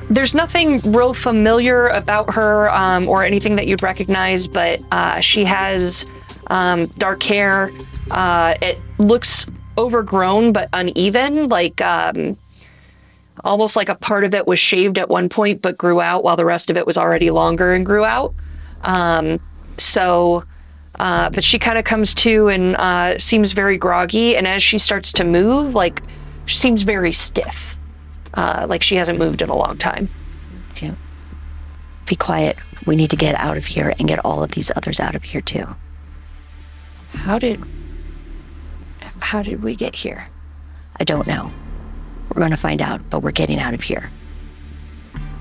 There's nothing real familiar about her or anything that you'd recognize, but she has dark hair. It looks overgrown but uneven, like almost like a part of it was shaved at one point but grew out while the rest of it was already longer and grew out. But she kind of comes to and seems very groggy, and as she starts to move, like, she seems very stiff, like she hasn't moved in a long time. Okay. Be quiet. We need to get out of here and get all of these others out of here too. How did we get here? I don't know. We're going to find out, but we're getting out of here.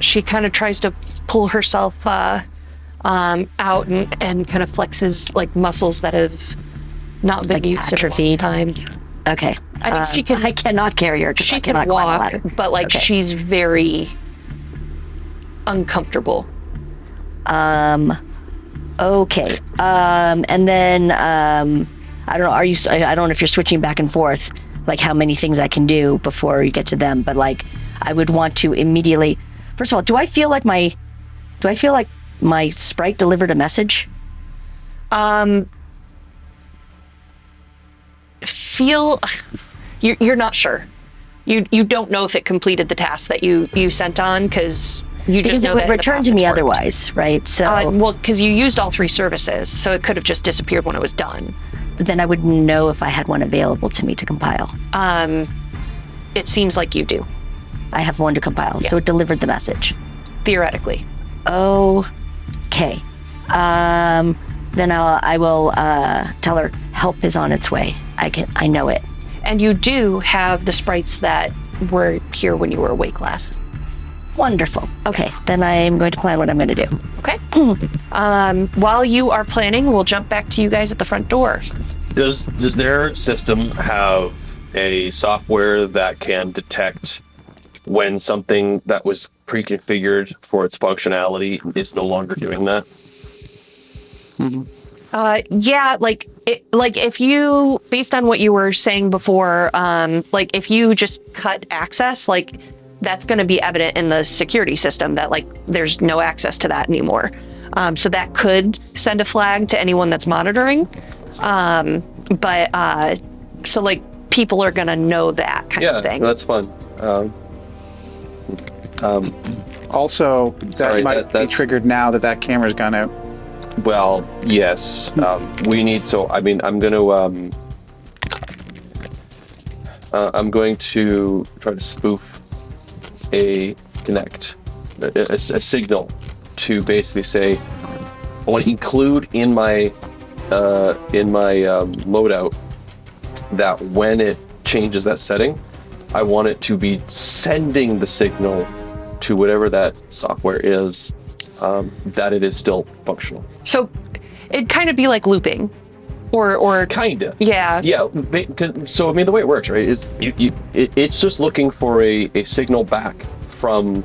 She kind of tries to pull herself out and kind of flexes like muscles that have not been Like used in a atrophied? long time. Okay. I think she can. I cannot carry her because She I can cannot climb a walk, ladder. but like Okay. she's very uncomfortable. Okay. And then I don't know. I don't know if you're switching back and forth, like how many things I can do before you get to them. But like, I would want to immediately. First of all, do I feel like my sprite delivered a message? You're not sure. You don't know if it completed the task that you sent on because you just Because know it would that the return to passage me worked. otherwise, right? So Well, because you used all 3 services, so it could have just disappeared when it was done. then I would know if I had one available to me to compile. It seems like you do, I have one to compile, so it delivered the message. theoretically. Okay. Then I will tell her help is on its way. I know it. And you do have the sprites that were here when you were awake last. Wonderful. Okay, then I'm going to plan what I'm going to do. Okay. While you are planning, we'll jump back to you guys at the front door. Does their system have a software that can detect when something that was pre-configured for its functionality is no longer doing that? Yeah, like if you, based on what you were saying before, like if you just cut access, like that's going to be evident in the security system that like there's no access to that anymore. So that could send a flag to anyone that's monitoring. So like people are going to know that kind of thing. Yeah, that's fun. Also, that Sorry, might be that's- triggered now that camera's gone out. Well, yes. We need. So I mean, I'm going to try to spoof a connect, a signal to basically say I want to include in my loadout that when it changes that setting, I want it to be sending the signal to whatever that software is, that it is still functional. So it'd kind of be like looping or Kinda. yeah. Yeah. So I mean, the way it works, right, is it's just looking for a signal back from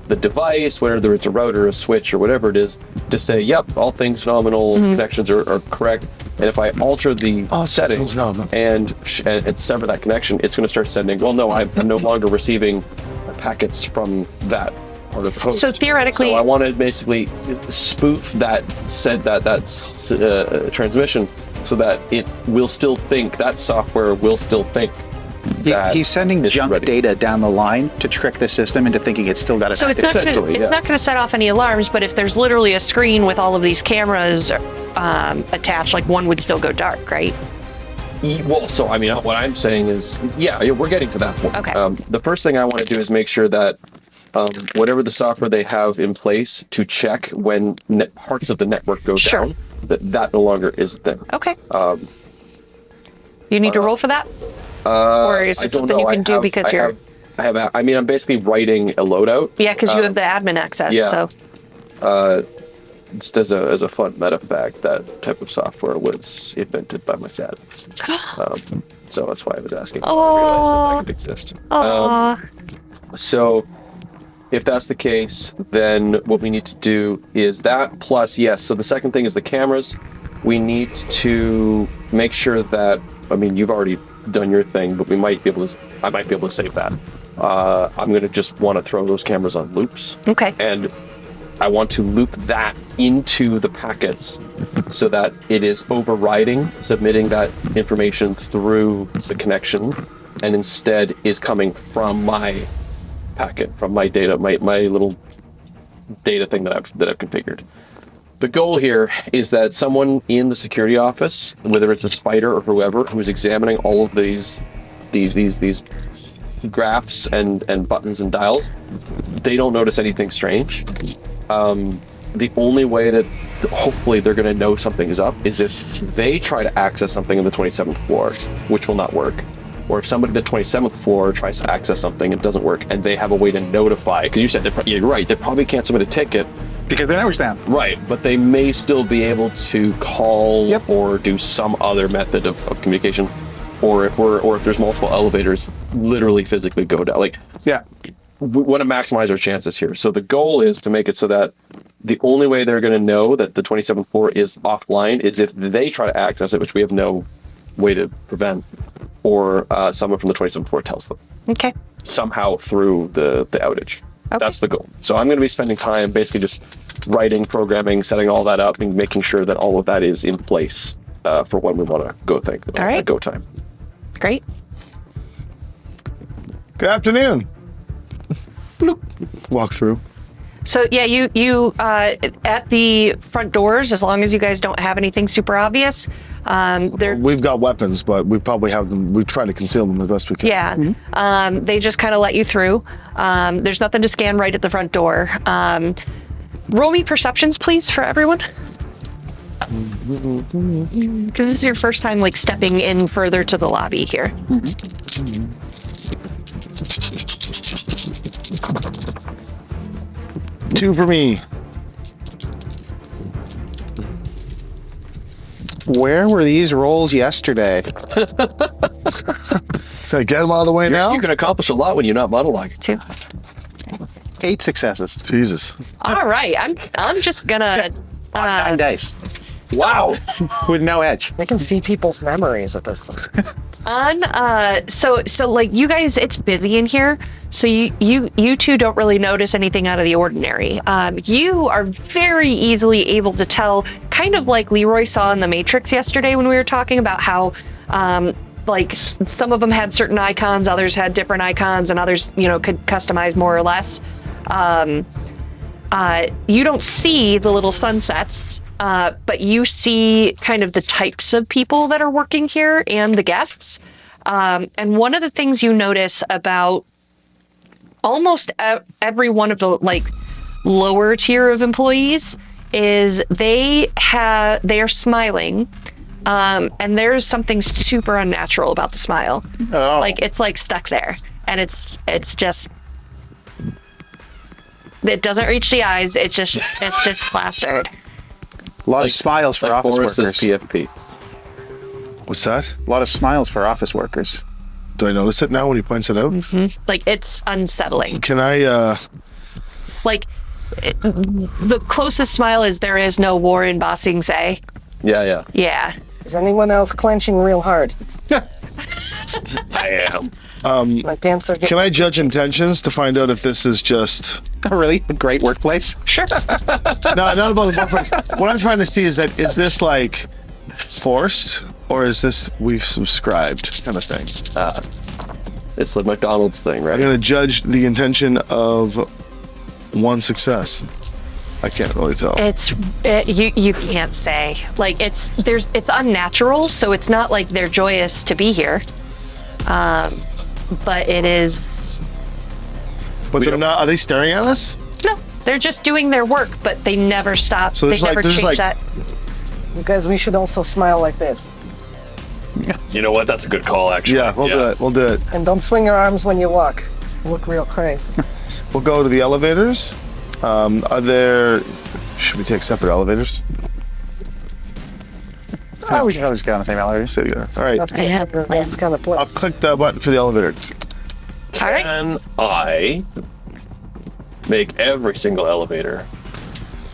the device, whether it's a router, a switch, or whatever it is, to say, yep, all things phenomenal, connections are correct. And if I alter the settings and sever that connection, it's going to start sending, well, no, I'm no longer receiving packets from that part of the host. So theoretically, So I want to basically spoof that transmission so that it will still think, that software will still think He's sending is junk ready. data down the line to trick the system into thinking it's still got a. So it's not gonna, Essentially, yeah. not going to set off any alarms, but if there's literally a screen with all of these cameras attached, like one would still go dark, right? Well, so I mean, what I'm saying is, yeah, we're getting to that point. Okay. The first thing I want to do is make sure that whatever the software they have in place to check when parts of the network go Sure. down, that no longer is there. Okay. You need to roll for that? Or is I it don't something know. you can do because you're... I mean, I'm basically writing a loadout. Yeah, because you have the admin access, yeah. so... Just as a fun meta fact, that type of software was invented by my dad. So that's why I was asking. I realized that could exist. Aww. So if that's the case, then what we need to do is that plus, yes, so the second thing is the cameras. We need to make sure that, I mean, you've already done your thing, but I might be able to save that. I'm going to just want to throw those cameras on loops. Okay. And I want to loop that into the packets so that it is overriding, submitting that information through the connection, and instead is coming from my packet, from my data, my little data thing that I've configured. The goal here is that someone in the security office, whether it's a spider or whoever, who's examining all of these graphs and buttons and dials, they don't notice anything strange. The only way that hopefully they're going to know something is up is if they try to access something on the 27th floor, which will not work. Or if somebody at the 27th floor tries to access something and it doesn't work, and they have a way to notify, because you said, you're right, they probably can't submit a ticket. Because their network's down. Right, but they may still be able to call or do some other method of communication. Or if there's multiple elevators, literally physically go down. Like, Yeah. we want to maximize our chances here. So the goal is to make it so that the only way they're going to know that the 27th floor is offline is if they try to access it, which we have no way to prevent, or someone from the 27th floor tells them. Okay. Somehow through the outage. Okay. That's the goal. So I'm going to be spending time basically just writing, programming, setting all that up, and making sure that all of that is in place for when we want to go All right. go time. Great. Good afternoon. Bloop. Walk through. So yeah, you at the front doors, as long as you guys don't have anything super obvious, they're We've got weapons, but we probably have them. We try to conceal them the best we can. yeah. They just kind of let you through. There's nothing to scan right at the front door. Roll me perceptions, please, for everyone. Because this is your first time like stepping in further to the lobby here. Two for me. Where were these rolls yesterday? Can I get them out of the way now? You can accomplish a lot when you're not monologuing. 2. 8 successes. Jesus. All right, I'm just gonna. 9 dice. Wow. With no edge. I can see people's memories at this point. So like you guys, it's busy in here, so you two don't really notice anything out of the ordinary. You are very easily able to tell, kind of like Leroy saw in the Matrix yesterday when we were talking about how like some of them had certain icons, others had different icons, and others could customize more or less. You don't see the little sunsets, but you see kind of the types of people that are working here and the guests. And one of the things you notice about almost every one of the like lower tier of employees is they are smiling, and there's something super unnatural about the smile. Oh. Like it's like stuck there, and it's just. It doesn't reach the eyes. It's just plastered. A lot of smiles for office Forrest's workers. PFP. What's that? A lot of smiles for office workers. Do I notice it now when he points it out? Like it's unsettling. Can I? Like the closest smile is there is no war in Ba Sing Se. Yeah. Yeah. Is anyone else clenching real hard? I am. My pants are getting... Can I judge intentions to find out if this is just? Oh, really? A great workplace? Sure. No, not about the workplace. What I'm trying to see is this like forced, or is this we've subscribed kind of thing? It's the McDonald's thing, I'm right? going to judge the intention of one success. I can't really tell. You can't say. Like it's unnatural, so it's not like they're joyous to be here. But it is. But they're not. Are they staring at us? No, they're just doing their work, but they never stop. So they there's like- never there's change like- that. Because we should also smile like this. You know what? That's a good call, actually. Yeah, we'll do it. We'll do it. And don't swing your arms when you walk. You look real crazy. We'll go to the elevators. Are there? Should we take separate elevators? Oh, we can always get on the same elevator. So, yeah. All right. That's I have kind of, plans. that's kind of I'll place. click the button for the elevator. All right. Can I make every single elevator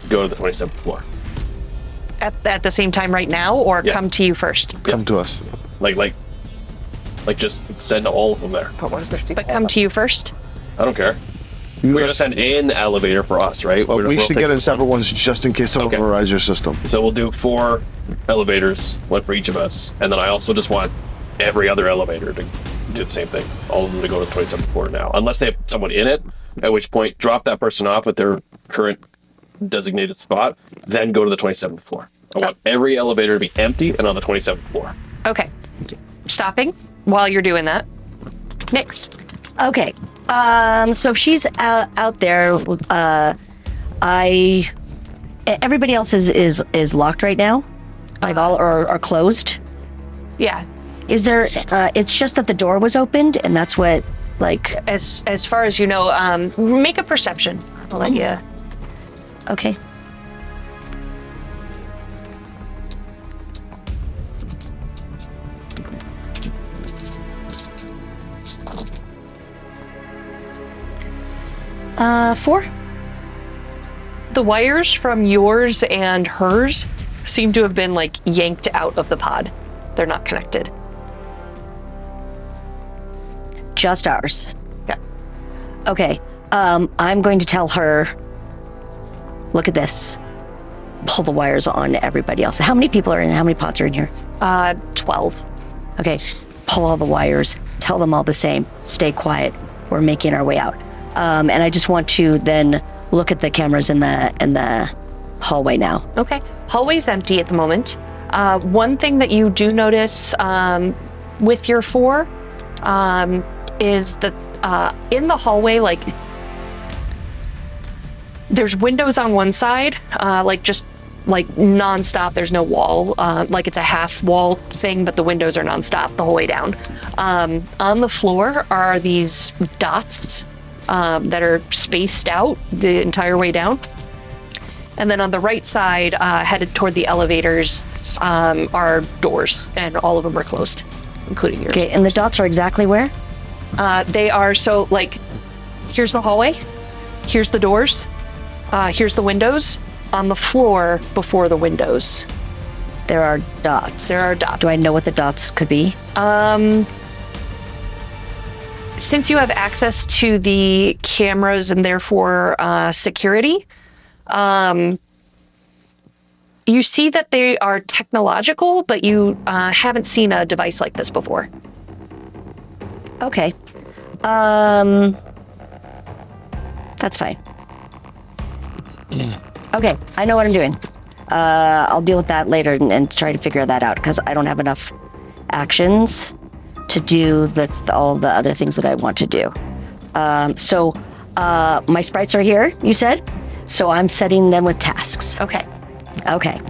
go to the 27th floor? At the same time right now, or Yeah. come to you first? Come to us. Like just send all of them there. But come to you first. I don't care. We're gonna send an elevator for us, right? But we We'll should take- get in separate ones just in case someone Okay. overrides your system. So we'll do 4 elevators, one for each of us, and then I also just want every other elevator to do the same thing. All of them to go to the 27th floor now, unless they have someone in it. At which point, drop that person off at their current designated spot, then go to the 27th floor. I want every elevator to be empty and on the 27th floor. Okay. Stopping while you're doing that. Nix. Okay. So if she's out there, everybody else is locked right now, like all are closed. Yeah. Is there? It's just that the door was opened, and that's what like. As far as you know, make a perception. I'll let you. Okay. Four. The wires from yours and hers seem to have been like yanked out of the pod. They're not connected. Just ours. Yeah. Okay. I'm going to tell her. Look at this. Pull the wires on everybody else. How many people are in? How many pods are in here? 12. Okay. Pull all the wires. Tell them all the same. Stay quiet. We're making our way out. And I just want to then look at the cameras in the hallway now. Okay. Hallway's empty at the moment. One thing that you do notice with your 4 is that in the hallway, like, there's windows on one side, just nonstop. There's no wall. Like it's a half wall thing, but the windows are nonstop the whole way down. On the floor are these dots that are spaced out the entire way down. And then on the right side, headed toward the elevators, are doors, and all of them are closed, including yours. Okay. And the dots are exactly where? They are so like, here's the hallway, here's the doors, here's the windows. On the floor before the windows, There are dots. there are dots. Do I know what the dots could be? Since you have access to the cameras and therefore security, you see that they are technological, but you haven't seen a device like this before. Okay. That's fine. Okay, I know what I'm doing. I'll deal with that later and try to figure that out because I don't have enough actions to do all the other things that I want to do. So my sprites are here, you said? So I'm setting them with tasks. Okay. Okay.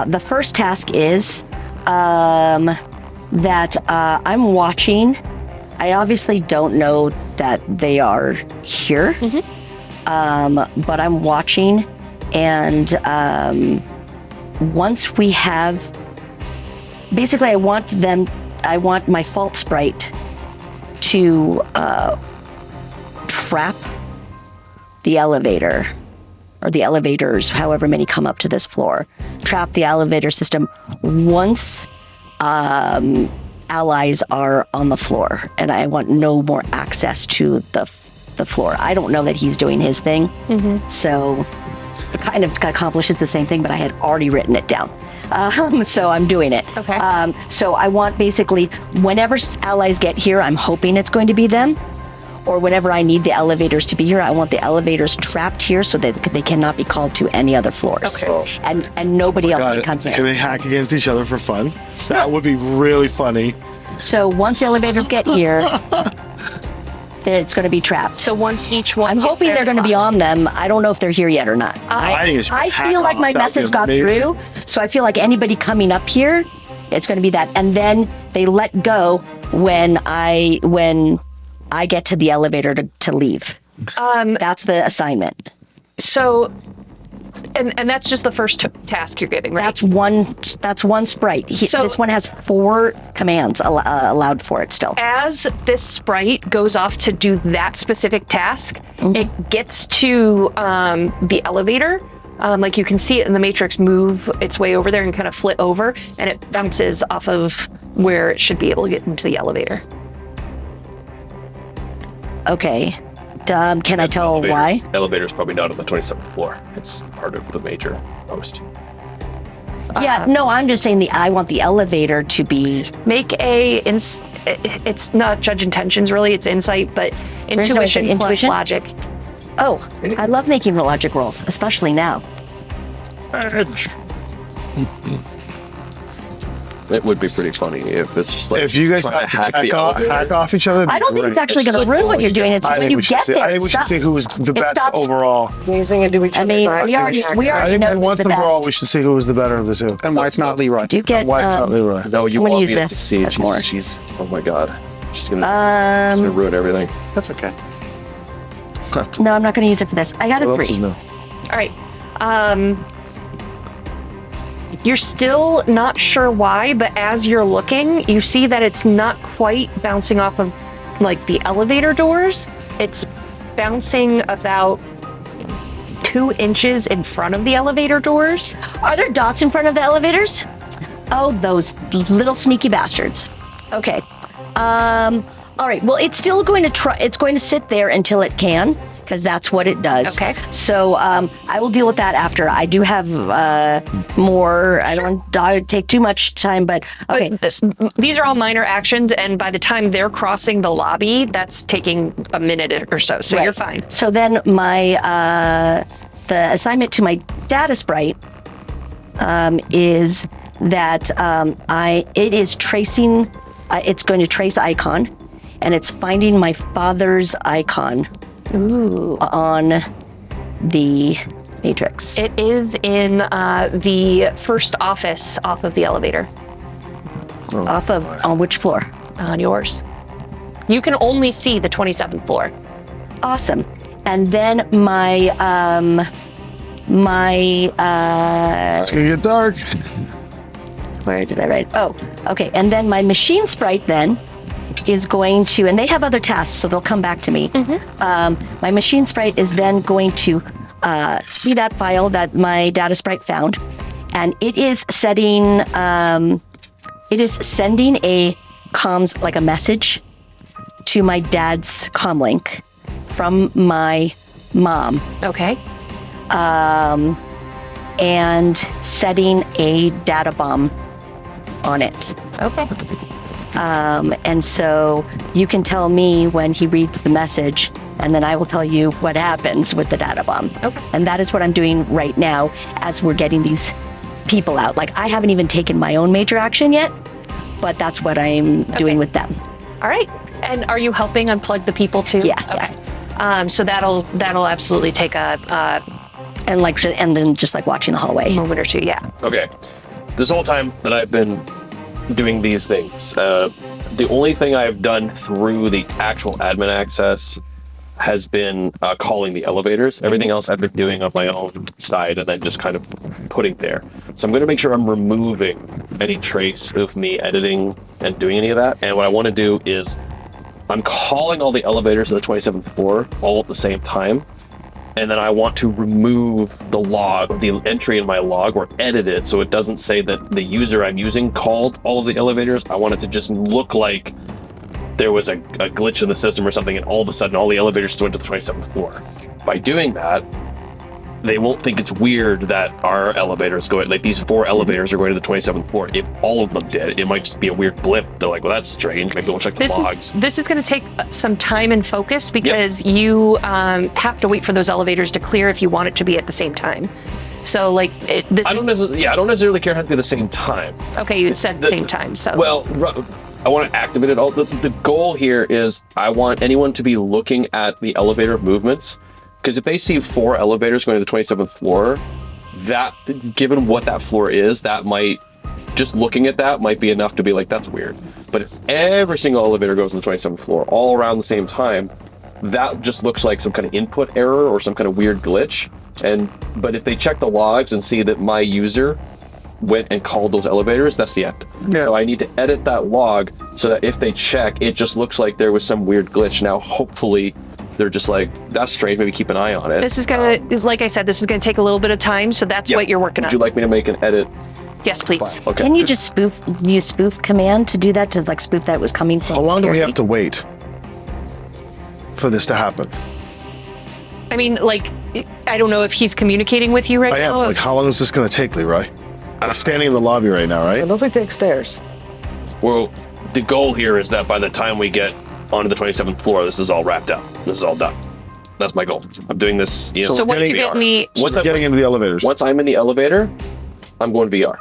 The first task is that I'm watching. I obviously don't know that they are here, but I'm watching. And once we have, basically, I want my fault sprite to trap the elevator. Or the elevators, however many come up to this floor, trap the elevator system once allies are on the floor, and I want no more access to the floor. I don't know that he's doing his thing, so it kind of accomplishes the same thing, but I had already written it down. So I'm doing it. Okay. So I want basically, whenever allies get here, I'm hoping it's going to be them. Or whenever I need the elevators to be here, I want the elevators trapped here so that they cannot be called to any other floors. Okay. And nobody else God, can come can here. they hack against each other for fun? That would be really funny. So once the elevators get here, then it's going to be trapped. So once each one, I'm gets hoping their they're going to be clock. on them. I don't know if they're here yet or not. I think it should be I hack feel like off. my That would message be got amazing. through. So I feel like anybody coming up here, it's going to be that. And then they let go when I get to the elevator to leave. That's the assignment. So, and that's just the first task you're giving, right? That's one sprite. So- This one has 4 commands allowed for it still. As this sprite goes off to do that specific task, Mm-hmm. it gets to the elevator. Like you can see it in the matrix move its way over there and kind of flit over, and it bounces off of where it should be able to get into the elevator. Okay. Can I tell why? Elevator's probably not on the 27th floor. It's part of the major post. Yeah, no, I'm just saying I want the elevator to be. Make it's not judge intentions really, it's insight, but no intuition plus intuition? logic. Oh, I love making logic rolls, especially now. It would be pretty funny if it's just like If you guys trying have to the elevator. hack off each other, I don't think it's actually going to It's ruin like what you're doing. It's I when think you we should get see. there. I think we should see who was the best stops. overall. Gazing into each I other's mean, eyes. we already I know think who's once the and for all, best. we should see who was the better of the two. And why it's not Leroy. Do you get? Why it's not Leroy? No, you I'm gonna want use me to this succeed. as more. She's oh my god. She's gonna ruin everything. That's okay. No, I'm not going to use it for this. I got a What else 3. is new? All right. You're still not sure why, but as you're looking, you see that it's not quite bouncing off of like the elevator doors. It's bouncing about 2 inches in front of the elevator doors. Are there dots in front of the elevators? Oh, those little sneaky bastards. Okay. All right. Well, it's still going to try. It's going to sit there until it can, because that's what it does. Okay. So I will deal with that after. I do have more. I don't want to take too much time, but okay. These are all minor actions, and by the time they're crossing the lobby, that's taking a minute or so. So Right. you're fine. So then my the assignment to my data sprite is that it is tracing. It's going to trace icon, and it's finding my father's icon on the matrix. It is in the first office off of the elevator On which floor? on yours. You can only see the 27th floor. Awesome. And then my It's gonna get dark. where did I write? Oh, okay. And then my machine sprite then is going to, and they have other tasks, so they'll come back to me. My machine sprite is then going to see that file that my data sprite found, and it is setting, it is sending a comms, like a message to my dad's comlink from my mom, Okay. and setting a data bomb on it. Okay. And so you can tell me when he reads the message, and then I will tell you what happens with the data bomb. Okay. And that is what I'm doing right now as we're getting these people out. Like, I haven't even taken my own major action yet, but that's what I'm doing with them. All right. And are you helping unplug the people too? Yeah, Okay. So that'll absolutely take a And then just like watching the hallway. moment or two. Yeah. Okay. This whole time that I've been doing these things, the only thing I've done through the actual admin access has been calling the elevators. Everything else I've been doing on my own side and then just kind of putting there. So I'm going to make sure I'm removing any trace of me editing and doing any of that. And what I want to do is I'm calling all the elevators to the 27th floor all at the same time. And then I want to remove the log, the entry in my log, or edit it so it doesn't say that the user I'm using called all of the elevators. I want it to just look like there was a glitch in the system or something, and all of a sudden all the elevators just went to the 27th floor. By doing that, they won't think it's weird that our elevator is going, like these 4 elevators are going to the 27th floor. If all of them did, it might just be a weird blip. They're like, well, that's strange. Maybe we'll check the logs. This is going to take some time and focus because you have to wait for those elevators to clear if you want it to be at the same time. So like I don't necessarily care how to be at the same time. Okay, you said the same time. So well, I want to activate it all. The goal here is I want anyone to be looking at the elevator movements. Because if they see 4 elevators going to the 27th floor, that, given what that floor is, that might, just looking at that might be enough to be like, that's weird. But if every single elevator goes to the 27th floor all around the same time, that just looks like some kind of input error or some kind of weird glitch. But if they check the logs and see that my user went and called those elevators, that's the end. Yeah. So I need to edit that log so that if they check, it just looks like there was some weird glitch. Now, hopefully, they're just like, that's strange, maybe keep an eye on it. this is going to, like I said, this is going to take a little bit of time. So that's what you're working Would on. you like me to make an edit? Yes, please. File? Okay. Can you just use spoof command to do that, to like spoof that it was coming from How long do we security? have to wait for this to happen? I mean, like, I don't know if he's communicating with you right I am. now. Like, how long is this going to take, Leroy? I'm standing in the lobby right now, right? And if we take stairs, Well, the goal here is that by the time we get onto the 27th floor, this is all wrapped up. This is all done. That's my goal. I'm doing this. You know, So once you getting- get me, once I'm Getting into the elevators. once I'm in the elevator, I'm going VR,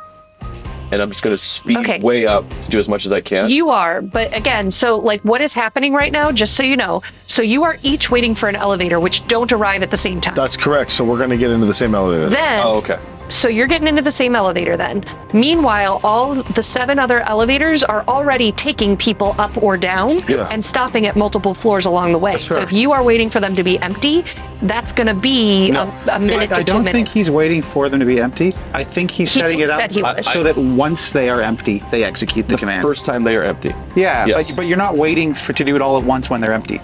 and I'm just going to speed way up to do as much as I can. you are, but again, so like what is happening right now, just so you know, so you are each waiting for an elevator, which don't arrive at the same time. That's correct. So we're going to get into the same elevator. Then, Oh, okay. so you're getting into the same elevator then. Meanwhile, all the 7 other elevators are already taking people up or down Yeah. and stopping at multiple floors along the way. That's So fair. if you are waiting for them to be empty, that's going to be a minute to 2 I don't minutes. think he's waiting for them to be empty. I think he's He setting it said up he was. so that once they are empty, they execute the command. First time they are empty. Yeah, Yes. but you're not waiting to do it all at once when they're empty.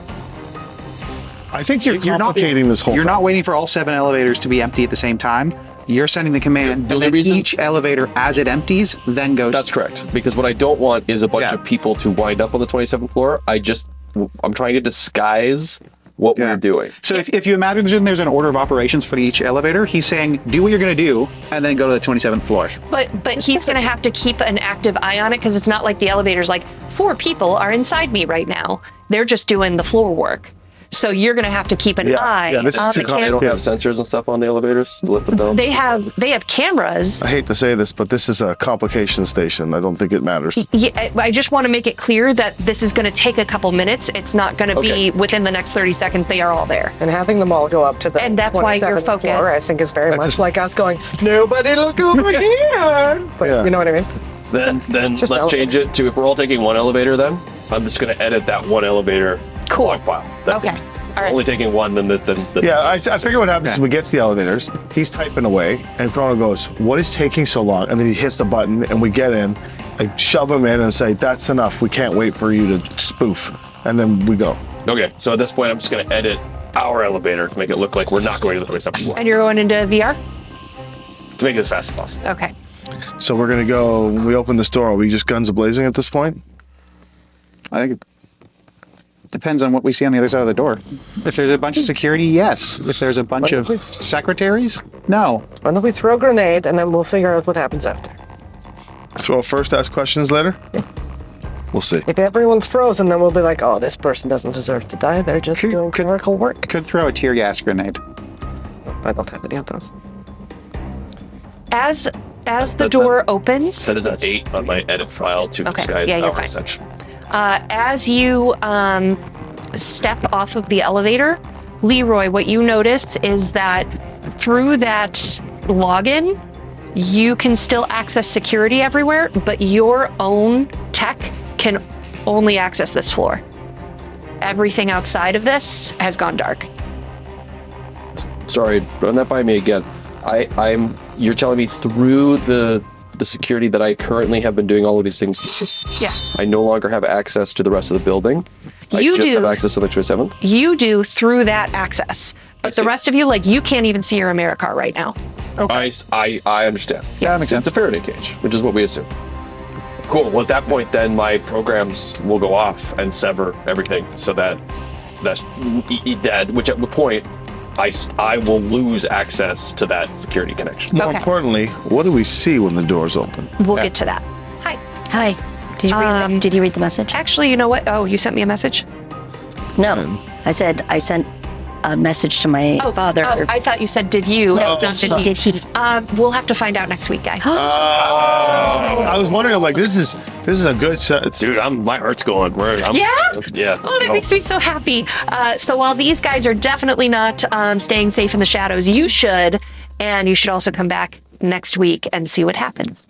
I think you're You're not complicating this whole You're thing. not waiting for all 7 elevators to be empty at the same time. You're sending the command, The and then reason- each elevator, as it empties, then goes. That's correct. Because what I don't want is a bunch Yeah. of people to wind up on the 27th floor. I'm trying to disguise what Yeah. we're doing. So if you imagine there's an order of operations for each elevator, he's saying, do what you're going to do, and then go to the 27th floor. But he's going to have to keep an active eye on it because it's not like the elevator's like 4 people are inside me right now. They're just doing the floor work. So you're going to have to keep an eye yeah, this is on too the They don't have sensors and stuff on the elevators to lift them down. They have cameras. I hate to say this, but this is a complication station. I don't think it matters. Yeah, I just want to make it clear that this is going to take a couple minutes. It's not going to Okay. be within the next 30 seconds. They are all there. and having them all go up to the And that's why you're 27th focused. floor, I think is very That's much just- like us going, nobody look over here. But Yeah. you know what I mean? Then just let's elevator. change it to, if we're all taking one elevator, then I'm just going to edit that one elevator Cool. log file. That's Okay. it. All right. Only taking one, then Yeah, I figure what happens is we get to the elevators, he's typing away, and Chrono goes, what is taking so long? And then he hits the button, and we get in, I shove him in and say, that's enough, we can't wait for you to spoof. And then we go. Okay, so at this point, I'm just going to edit our elevator to make it look like we're not going to the 27th floor. And you're going into VR? To make it as fast as possible. Okay. So we're going to go, when we open this door, are we just guns a-blazing at this point? I think it depends on what we see on the other side of the door. If there's a bunch of security, yes. If there's a bunch of secretaries, no. Why don't we throw a grenade and then we'll figure out what happens after. Throw first, ask questions later? We'll see. If everyone's frozen, then we'll be like, oh, this person doesn't deserve to die. They're just doing clerical work. Could throw a tear gas grenade. I don't have any of those. As the door opens, That is an 8 on my edit file to Okay, disguise yeah, you're our fine. ascension. as you step off of the elevator, Leroy, what you notice is that through that login, you can still access security everywhere, but your own tech can only access this floor. Everything outside of this has gone dark. Sorry, run that by me again. You're telling me through the security that I currently have been doing all of these things, Yes. I no longer have access to the rest of the building. I You just do. have access to the 27th. You do through that access. But the see. rest of you, like, you can't even see your Americar right now. I understand. Yeah, that makes sense. It's a Faraday cage, which is what we assume. Cool. Well, at that point, then my programs will go off and sever everything, so that which at the point I will lose access to that security connection. More Okay. importantly, what do we see when the doors open? We'll get to that. Hi. Hi. Did you read the message? Actually, you know what? Oh, you sent me a message? No. I said I sent a message to my father. Oh, I thought you said, did you? No. Did he? We'll have to find out next week, guys. I was wondering, I'm like, this is a good set. Dude, my heart's going. Yeah? Yeah. Oh, that makes me so happy. So while these guys are definitely not staying safe in the shadows, you should. And you should also come back next week and see what happens.